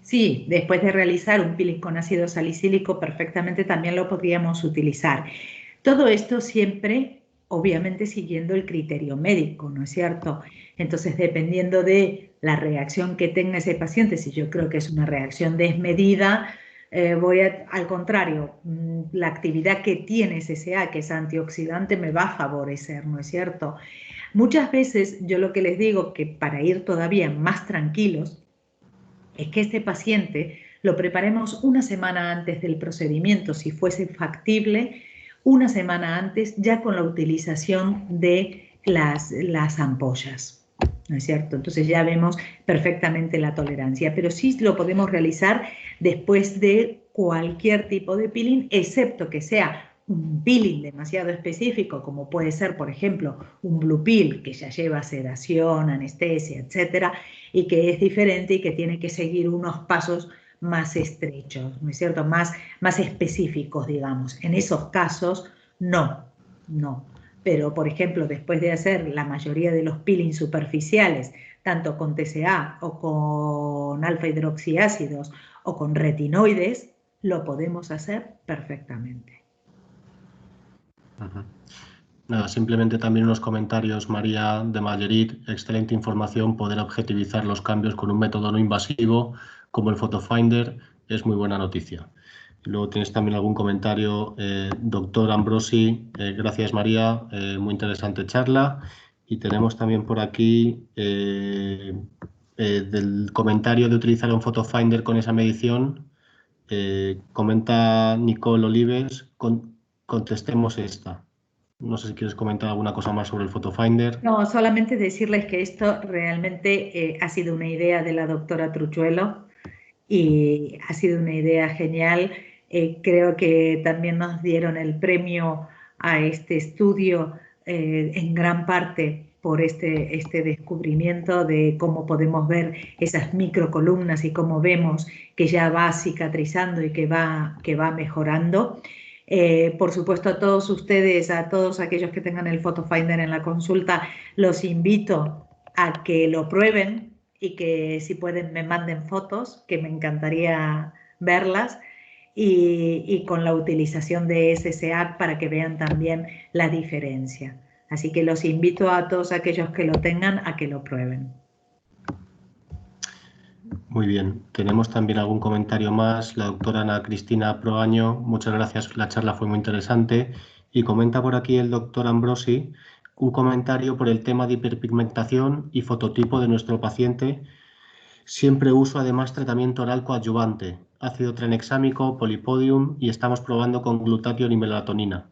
Sí, después de realizar un peeling con ácido salicílico perfectamente también lo podríamos utilizar. Todo esto siempre, obviamente, siguiendo el criterio médico, ¿no es cierto? Entonces, dependiendo de la reacción que tenga ese paciente, si yo creo que es una reacción desmedida, al contrario, la actividad que tiene SCA, que es antioxidante, me va a favorecer, ¿no es cierto? Muchas veces yo lo que les digo, que para ir todavía más tranquilos, es que este paciente lo preparemos una semana antes del procedimiento, si fuese factible, una semana antes ya con la utilización de las ampollas, ¿no es cierto? Entonces ya vemos perfectamente la tolerancia, pero sí lo podemos realizar después de cualquier tipo de peeling, excepto que sea un peeling demasiado específico, como puede ser, por ejemplo, un blue peel, que ya lleva sedación, anestesia, etcétera, y que es diferente y que tiene que seguir unos pasos más estrechos, ¿no es cierto? Más específicos, digamos. En esos casos, no. Pero, por ejemplo, después de hacer la mayoría de los peelings superficiales, tanto con TCA o con alfa hidroxiácidos o con retinoides, lo podemos hacer perfectamente. Nada, simplemente también unos comentarios, María de Mallerit, excelente información, poder objetivizar los cambios con un método no invasivo como el PhotoFinder es muy buena noticia. Luego tienes también algún comentario, doctor Ambrosi, gracias María, muy interesante charla. Y tenemos también por aquí del comentario de utilizar un PhotoFinder con esa medición, comenta Nicole Olives, contestemos esta. No sé si quieres comentar alguna cosa más sobre el PhotoFinder. No, solamente decirles que esto realmente ha sido una idea de la doctora Truchuelo y ha sido una idea genial. Creo que también nos dieron el premio a este estudio en gran parte por este descubrimiento de cómo podemos ver esas microcolumnas y cómo vemos que ya va cicatrizando y que va mejorando. Por supuesto, a todos ustedes, a todos aquellos que tengan el PhotoFinder en la consulta, los invito a que lo prueben y que si pueden me manden fotos, que me encantaría verlas, y con la utilización de SCA para que vean también la diferencia. Así que los invito a todos aquellos que lo tengan a que lo prueben. Muy bien, tenemos también algún comentario más. La doctora Ana Cristina Proaño, muchas gracias, la charla fue muy interesante. Y comenta por aquí el doctor Ambrosi un comentario por el tema de hiperpigmentación y fototipo de nuestro paciente. Siempre uso además tratamiento oral coadyuvante, ácido tranexámico, polipodium y estamos probando con glutatión y melatonina.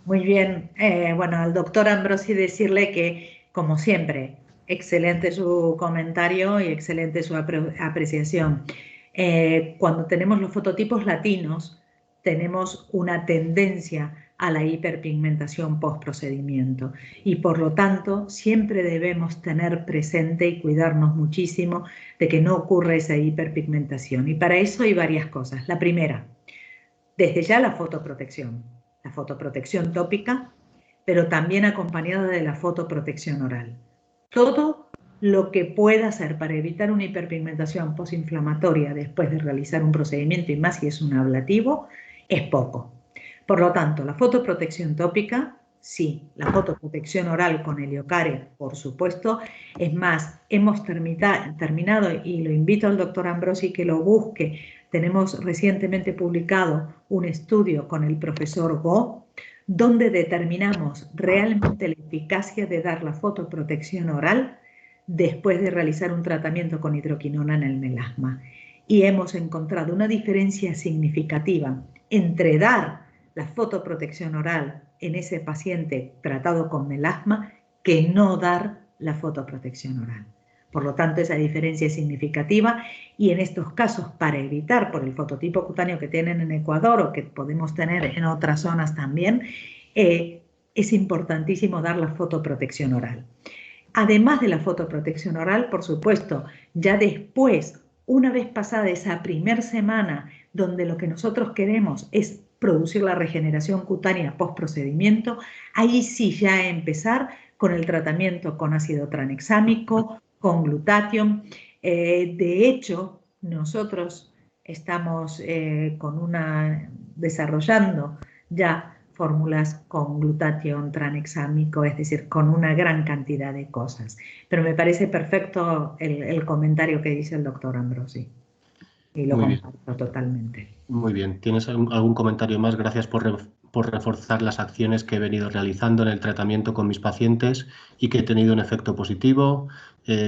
Muy bien. Bueno, al doctor Ambrosi decirle que, como siempre, excelente su comentario y excelente su apreciación. Cuando tenemos los fototipos latinos, tenemos una tendencia a la hiperpigmentación post-procedimiento y por lo tanto siempre debemos tener presente y cuidarnos muchísimo de que no ocurra esa hiperpigmentación. Y para eso hay varias cosas. La primera, desde ya la fotoprotección tópica, pero también acompañada de la fotoprotección oral. Todo lo que pueda hacer para evitar una hiperpigmentación postinflamatoria después de realizar un procedimiento, y más si es un ablativo, es poco. Por lo tanto, la fotoprotección tópica, sí. La fotoprotección oral con Heliocare, por supuesto. Es más, hemos terminado, y lo invito al doctor Ambrosi que lo busque. Tenemos recientemente publicado un estudio con el profesor Go, donde determinamos realmente la eficacia de dar la fotoprotección oral después de realizar un tratamiento con hidroquinona en el melasma. Y hemos encontrado una diferencia significativa entre dar la fotoprotección oral en ese paciente tratado con melasma que no dar la fotoprotección oral. Por lo tanto, esa diferencia es significativa y en estos casos, para evitar por el fototipo cutáneo que tienen en Ecuador o que podemos tener en otras zonas también, es importantísimo dar la fotoprotección oral. Además de la fotoprotección oral, por supuesto, ya después, una vez pasada esa primera semana, donde lo que nosotros queremos es producir la regeneración cutánea post-procedimiento, ahí sí ya empezar con el tratamiento con ácido tranexámico, con glutatión. De hecho, nosotros estamos desarrollando ya fórmulas con glutatión tranexámico, es decir, con una gran cantidad de cosas. Pero me parece perfecto el comentario que dice el doctor Ambrosi. Y lo comparto totalmente. Muy bien. ¿Tienes algún comentario más? Gracias por reforzar las acciones que he venido realizando en el tratamiento con mis pacientes y que he tenido un efecto positivo.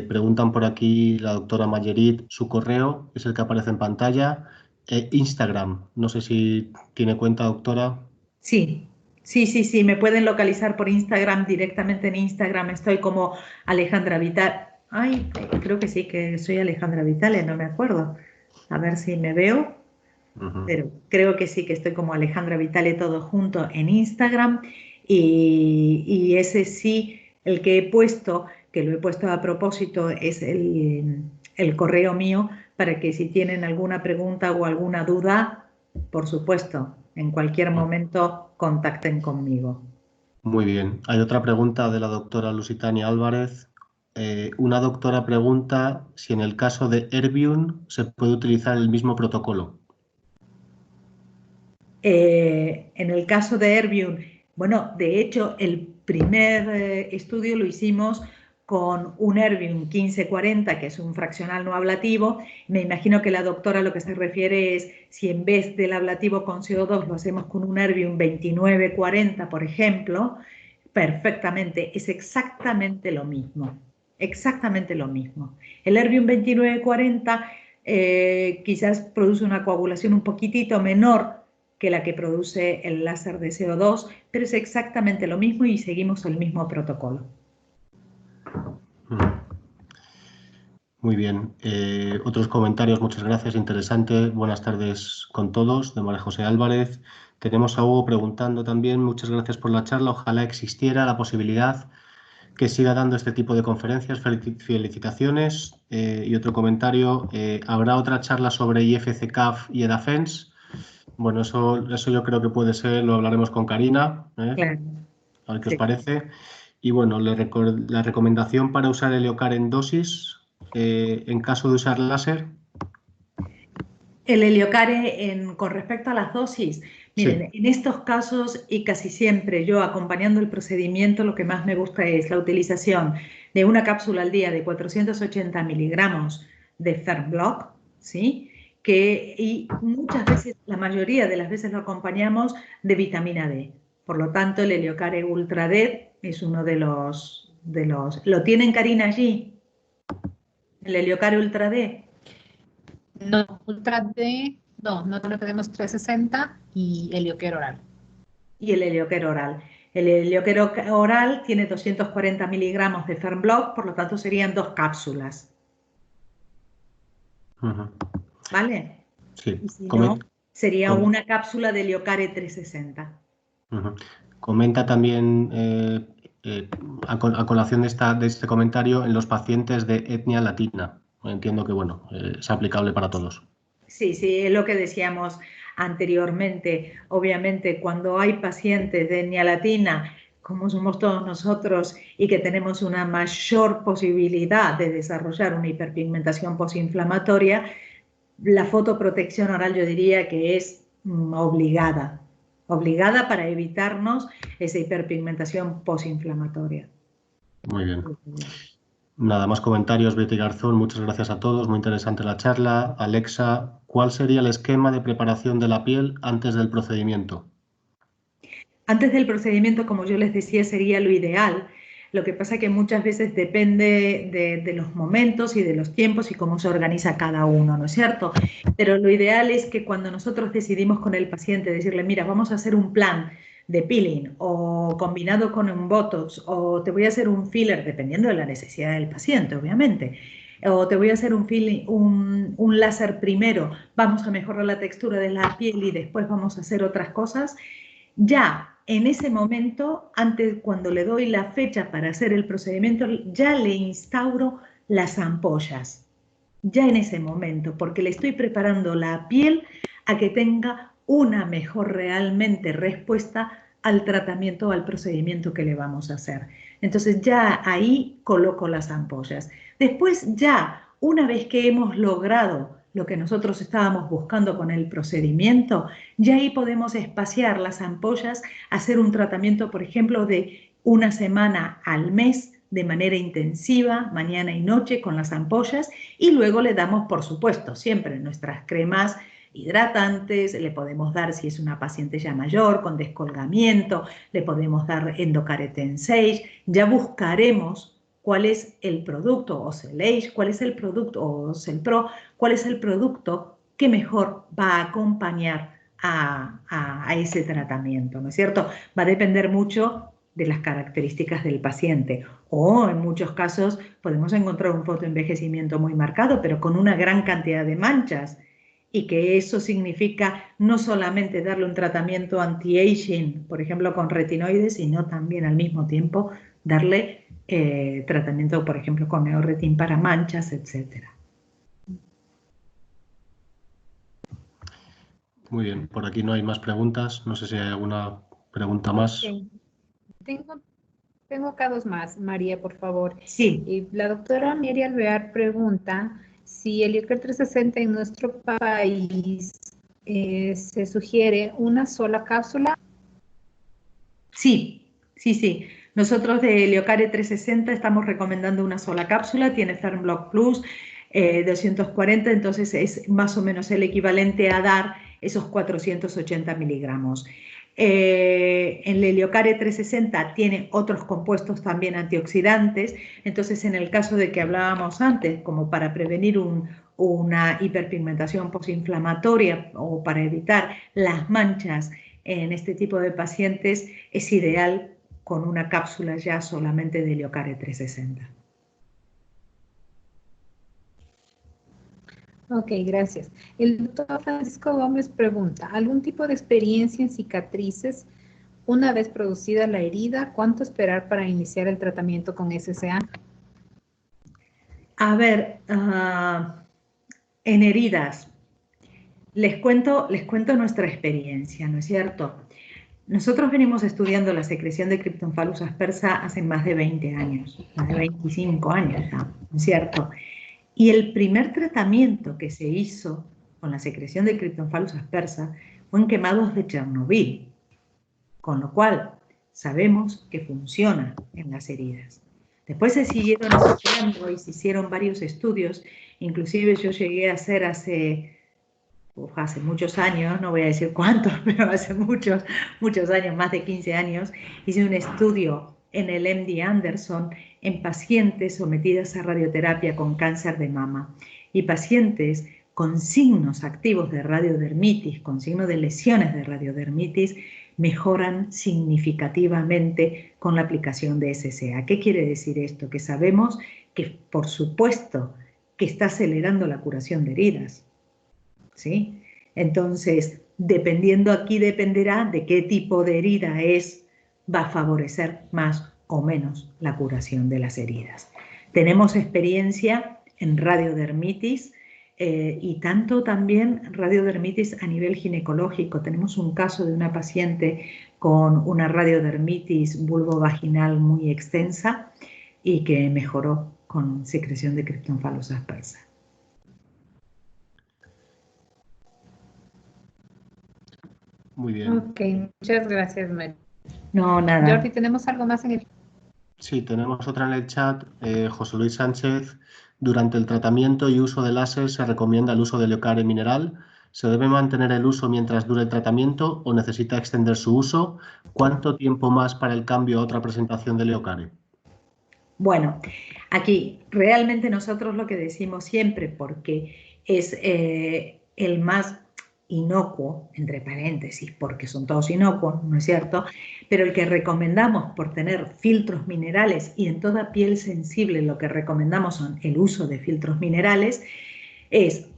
Preguntan por aquí la doctora Mayerit, su correo es el que aparece en pantalla. Instagram, no sé si tiene cuenta, doctora. Sí, me pueden localizar por Instagram, directamente en Instagram estoy como Alejandra Vital. Ay, creo que sí, que soy Alejandra Vitale, no me acuerdo. A ver si me veo, pero creo que sí, que estoy como Alejandra Vitale todo junto en Instagram y ese sí, el que he puesto, que lo he puesto a propósito, es el correo mío para que si tienen alguna pregunta o alguna duda, por supuesto, en cualquier momento contacten conmigo. Muy bien. Hay otra pregunta de la doctora Lusitania Álvarez. Una doctora pregunta si en el caso de Erbium se puede utilizar el mismo protocolo. En el caso de Erbium, bueno, de hecho, el primer estudio lo hicimos con un Erbium 1540, que es un fraccional no ablativo. Me imagino que la doctora lo que se refiere es si en vez del ablativo con CO2 lo hacemos con un Erbium 2940, por ejemplo, perfectamente, es exactamente lo mismo. Exactamente lo mismo. El Erbium 2940 quizás produce una coagulación un poquitito menor que la que produce el láser de CO2, pero es exactamente lo mismo y seguimos el mismo protocolo. Muy bien. Otros comentarios, muchas gracias, interesante. Buenas tardes con todos, de María José Álvarez. Tenemos a Hugo preguntando también, muchas gracias por la charla. Ojalá existiera la posibilidad que siga dando este tipo de conferencias. Felicitaciones. Y otro comentario, ¿habrá otra charla sobre IFC-CAF y EDAFENS? Bueno, eso yo creo que puede ser, lo hablaremos con Karina, Claro. A ver qué os parece. Y bueno, la recomendación para usar Heliocare en dosis, en caso de usar láser. El Heliocare, con respecto a las dosis, miren, en estos casos y casi siempre yo acompañando el procedimiento, lo que más me gusta es la utilización de una cápsula al día de 480 miligramos de Fernblock, ¿sí? Y muchas veces, la mayoría de las veces lo acompañamos de vitamina D. Por lo tanto, el Heliocare Ultra D es uno de los... ¿Lo tienen, Karina, allí? ¿El Heliocare Ultra D? No, Ultra D, no tenemos 360 y Heliocare oral. Y el Heliocare oral. El Heliocare oral tiene 240 miligramos de Fernblock, por lo tanto serían 2 cápsulas. ¿Vale? Sí. Y si no, sería una cápsula de Heliocare 360. Comenta también, a colación de este comentario, en los pacientes de etnia latina. Entiendo que, bueno, es aplicable para todos. Sí, es lo que decíamos anteriormente. Obviamente, cuando hay pacientes de etnia latina, como somos todos nosotros, y que tenemos una mayor posibilidad de desarrollar una hiperpigmentación posinflamatoria, la fotoprotección oral yo diría que es obligada para evitarnos esa hiperpigmentación posinflamatoria. Muy bien. Nada más comentarios, Betty Garzón, muchas gracias a todos, muy interesante la charla. Alexa, ¿cuál sería el esquema de preparación de la piel antes del procedimiento? Antes del procedimiento, como yo les decía, sería lo ideal. Lo que pasa es que muchas veces depende de los momentos y de los tiempos y cómo se organiza cada uno, ¿no es cierto? Pero lo ideal es que cuando nosotros decidimos con el paciente decirle, mira, vamos a hacer un plan de peeling o combinado con un Botox o te voy a hacer un filler, dependiendo de la necesidad del paciente, obviamente, o te voy a hacer un láser primero, vamos a mejorar la textura de la piel y después vamos a hacer otras cosas, ya en ese momento, antes cuando le doy la fecha para hacer el procedimiento, ya le instauro las ampollas, ya en ese momento, porque le estoy preparando la piel a que tenga una mejor realmente respuesta al tratamiento o al procedimiento que le vamos a hacer. Entonces ya ahí coloco las ampollas. Después ya, una vez que hemos logrado lo que nosotros estábamos buscando con el procedimiento, ya ahí podemos espaciar las ampollas, hacer un tratamiento, por ejemplo, de 1 semana al mes de manera intensiva, mañana y noche con las ampollas, y luego le damos, por supuesto, siempre nuestras cremas hidratantes, le podemos dar, si es una paciente ya mayor, con descolgamiento, le podemos dar Endocare Tensage, ya buscaremos cuál es el producto, o Celage, cuál es el producto, o Celpro, cuál es el producto que mejor va a acompañar a ese tratamiento, ¿no es cierto? Va a depender mucho de las características del paciente, o en muchos casos podemos encontrar un fotoenvejecimiento muy marcado, pero con una gran cantidad de manchas, y que eso significa no solamente darle un tratamiento anti-aging, por ejemplo con retinoides, sino también al mismo tiempo darle tratamiento, por ejemplo, con Neoretin para manchas, etc. Muy bien, por aquí no hay más preguntas. No sé si hay alguna pregunta más. Okay. Tengo acá 2 más, María, por favor. Sí. La doctora Mary Alvear pregunta si el Heliocare 360 en nuestro país se sugiere una sola cápsula. Sí. Nosotros de Heliocare 360 estamos recomendando una sola cápsula, tiene Fernblock Plus 240, entonces es más o menos el equivalente a dar esos 480 miligramos. El Heliocare 360 tiene otros compuestos también antioxidantes, entonces en el caso de que hablábamos antes, como para prevenir una hiperpigmentación posinflamatoria o para evitar las manchas en este tipo de pacientes, es ideal con una cápsula ya solamente de Heliocare 360. Ok, gracias. El doctor Francisco Gómez pregunta, ¿algún tipo de experiencia en cicatrices una vez producida la herida? ¿Cuánto esperar para iniciar el tratamiento con SCA? A ver, en heridas, les cuento nuestra experiencia, ¿no es cierto? Nosotros venimos estudiando la secreción de Cryptomphalus aspersa hace más de 20 años, más de 25 años ya, ¿no es cierto? Y el primer tratamiento que se hizo con la secreción de Cryptomphalus aspersa fue en quemados de Chernobyl, con lo cual sabemos que funciona en las heridas. Después se siguieron estudiando y se hicieron varios estudios, inclusive yo llegué a hacer hace muchos años, no voy a decir cuántos, pero hace muchos años, más de 15 años, hice un estudio en el MD Anderson en pacientes sometidas a radioterapia con cáncer de mama y pacientes con signos activos de radiodermitis, con signos de lesiones de radiodermitis, mejoran significativamente con la aplicación de SCA. ¿Qué quiere decir esto? Que sabemos que, por supuesto, que está acelerando la curación de heridas, ¿sí? Entonces, dependerá de qué tipo de herida va a favorecer más o menos la curación de las heridas. Tenemos experiencia en radiodermitis y tanto también radiodermitis a nivel ginecológico. Tenemos un caso de una paciente con una radiodermitis vulvovaginal muy extensa y que mejoró con secreción de criptonfalos aspersa. Muy bien. Ok, muchas gracias, María. No, nada. Jordi, ¿tenemos algo más en el chat? Sí, tenemos otra en el chat. José Luis Sánchez, durante el tratamiento y uso de láser se recomienda el uso de Leocare mineral. ¿Se debe mantener el uso mientras dure el tratamiento o necesita extender su uso? ¿Cuánto tiempo más para el cambio a otra presentación de Leocare? Bueno, aquí realmente nosotros lo que decimos siempre, porque es el más inocuo, entre paréntesis, porque son todos inocuos, ¿no es cierto? Pero el que recomendamos por tener filtros minerales, y en toda piel sensible lo que recomendamos son el uso de filtros minerales, es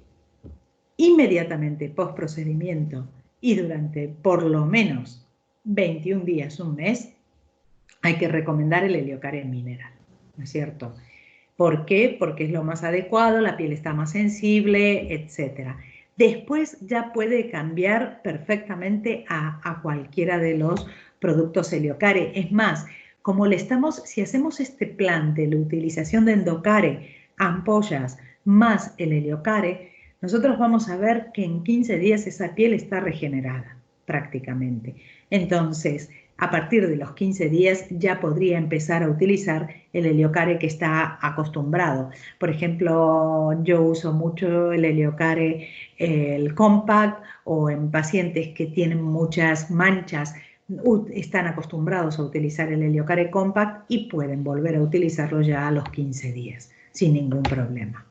inmediatamente post procedimiento y durante por lo menos 21 días, un mes, hay que recomendar el Heliocare mineral, ¿no es cierto? ¿Por qué? Porque es lo más adecuado, la piel está más sensible, etc. Después ya puede cambiar perfectamente a cualquiera de los productos Heliocare. Es más, como si hacemos este plan de la utilización de Endocare, ampollas, más el Heliocare, nosotros vamos a ver que en 15 días esa piel está regenerada prácticamente. Entonces, a partir de los 15 días ya podría empezar a utilizar el Heliocare que está acostumbrado. Por ejemplo, yo uso mucho el Heliocare, el Compact, o en pacientes que tienen muchas manchas, están acostumbrados a utilizar el Heliocare Compact y pueden volver a utilizarlo ya a los 15 días, sin ningún problema.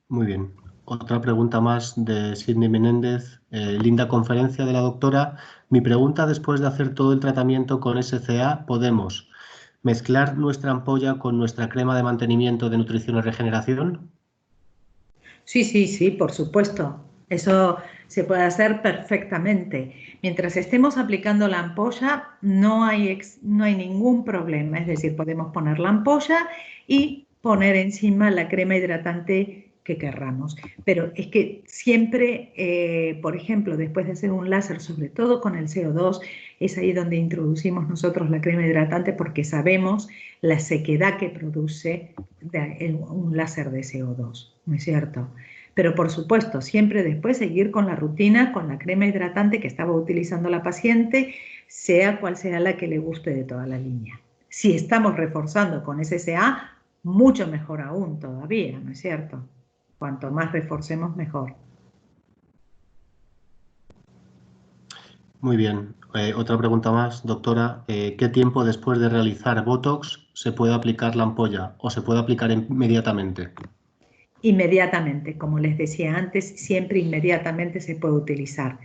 Muy bien. Otra pregunta más de Sidney Menéndez. Linda conferencia de la doctora. Mi pregunta: después de hacer todo el tratamiento con SCA, ¿podemos mezclar nuestra ampolla con nuestra crema de mantenimiento de nutrición y regeneración? Sí, por supuesto. Eso se puede hacer perfectamente. Mientras estemos aplicando la ampolla, no hay ningún problema. Es decir, podemos poner la ampolla y poner encima la crema hidratante que querramos. Pero es que siempre, por ejemplo, después de hacer un láser, sobre todo con el CO2, es ahí donde introducimos nosotros la crema hidratante porque sabemos la sequedad que produce un láser de CO2, ¿no es cierto? Pero por supuesto, siempre después seguir con la rutina, con la crema hidratante que estaba utilizando la paciente, sea cual sea la que le guste de toda la línea. Si estamos reforzando con SCA, mucho mejor aún todavía, ¿no es cierto? Cuanto más reforcemos, mejor. Muy bien. Otra pregunta más, doctora. ¿Qué tiempo después de realizar Botox se puede aplicar la ampolla o se puede aplicar inmediatamente? Inmediatamente, como les decía antes, siempre inmediatamente se puede utilizar.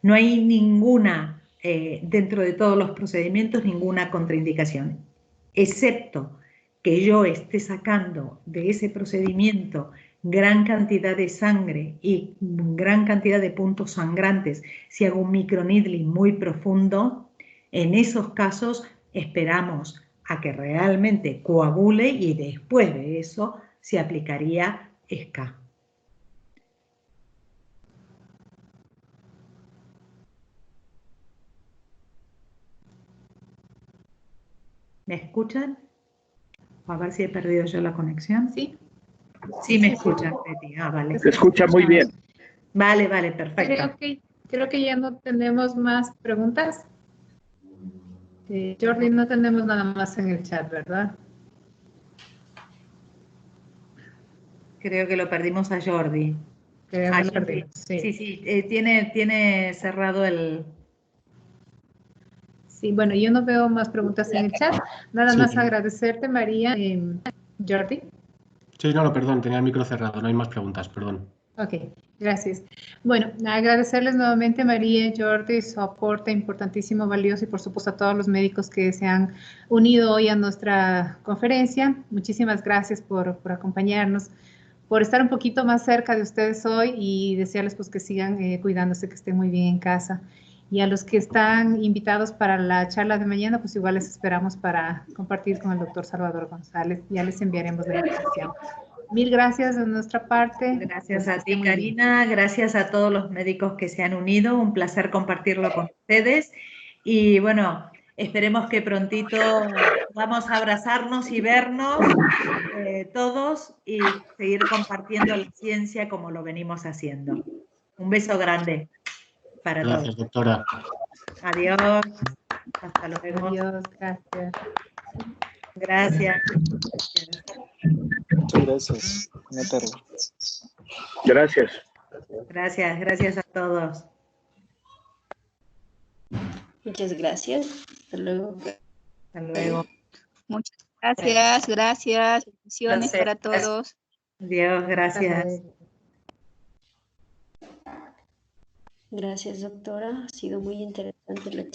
No hay ninguna, dentro de todos los procedimientos, ninguna contraindicación, excepto que yo esté sacando de ese procedimiento gran cantidad de sangre y gran cantidad de puntos sangrantes. Si hago un microneedling muy profundo, en esos casos esperamos a que realmente coagule y después de eso se aplicaría SCA. ¿Me escuchan? A ver si he perdido yo la conexión. Sí. Sí, me escuchan, Betty. Ah, vale. Se escucha muy bien. Vale, perfecto. Creo que ya no tenemos más preguntas. Jordi, no tenemos nada más en el chat, ¿verdad? Creo que lo perdimos a Jordi. Sí. Sí, tiene cerrado el... Sí, bueno, yo no veo más preguntas en el chat. Nada Sí, más sí. agradecerte, María. Jordi. Sí, no, perdón, tenía el micro cerrado, no hay más preguntas, perdón. Ok, gracias. Bueno, agradecerles nuevamente, María, Jordi, su aporte importantísimo, valioso, y por supuesto a todos los médicos que se han unido hoy a nuestra conferencia. Muchísimas gracias por acompañarnos, por estar un poquito más cerca de ustedes hoy, y desearles pues que sigan cuidándose, que estén muy bien en casa. Y a los que están invitados para la charla de mañana, pues igual les esperamos para compartir con el doctor Salvador González. Ya les enviaremos la invitación. Mil gracias de nuestra parte. Gracias a ti, Karina. Gracias a todos los médicos que se han unido. Un placer compartirlo con ustedes. Y bueno, esperemos que prontito vamos a abrazarnos y vernos todos y seguir compartiendo la ciencia como lo venimos haciendo. Un beso grande para todos. Gracias, doctora. Adiós. Hasta luego. Adiós, gracias. Gracias. Muchas gracias. Buenas tardes. Gracias. Gracias a todos. Muchas gracias. Hasta luego. Hasta luego. Muchas gracias. Bendiciones para todos. Adiós, gracias. Gracias, doctora. Ha sido muy interesante la charla.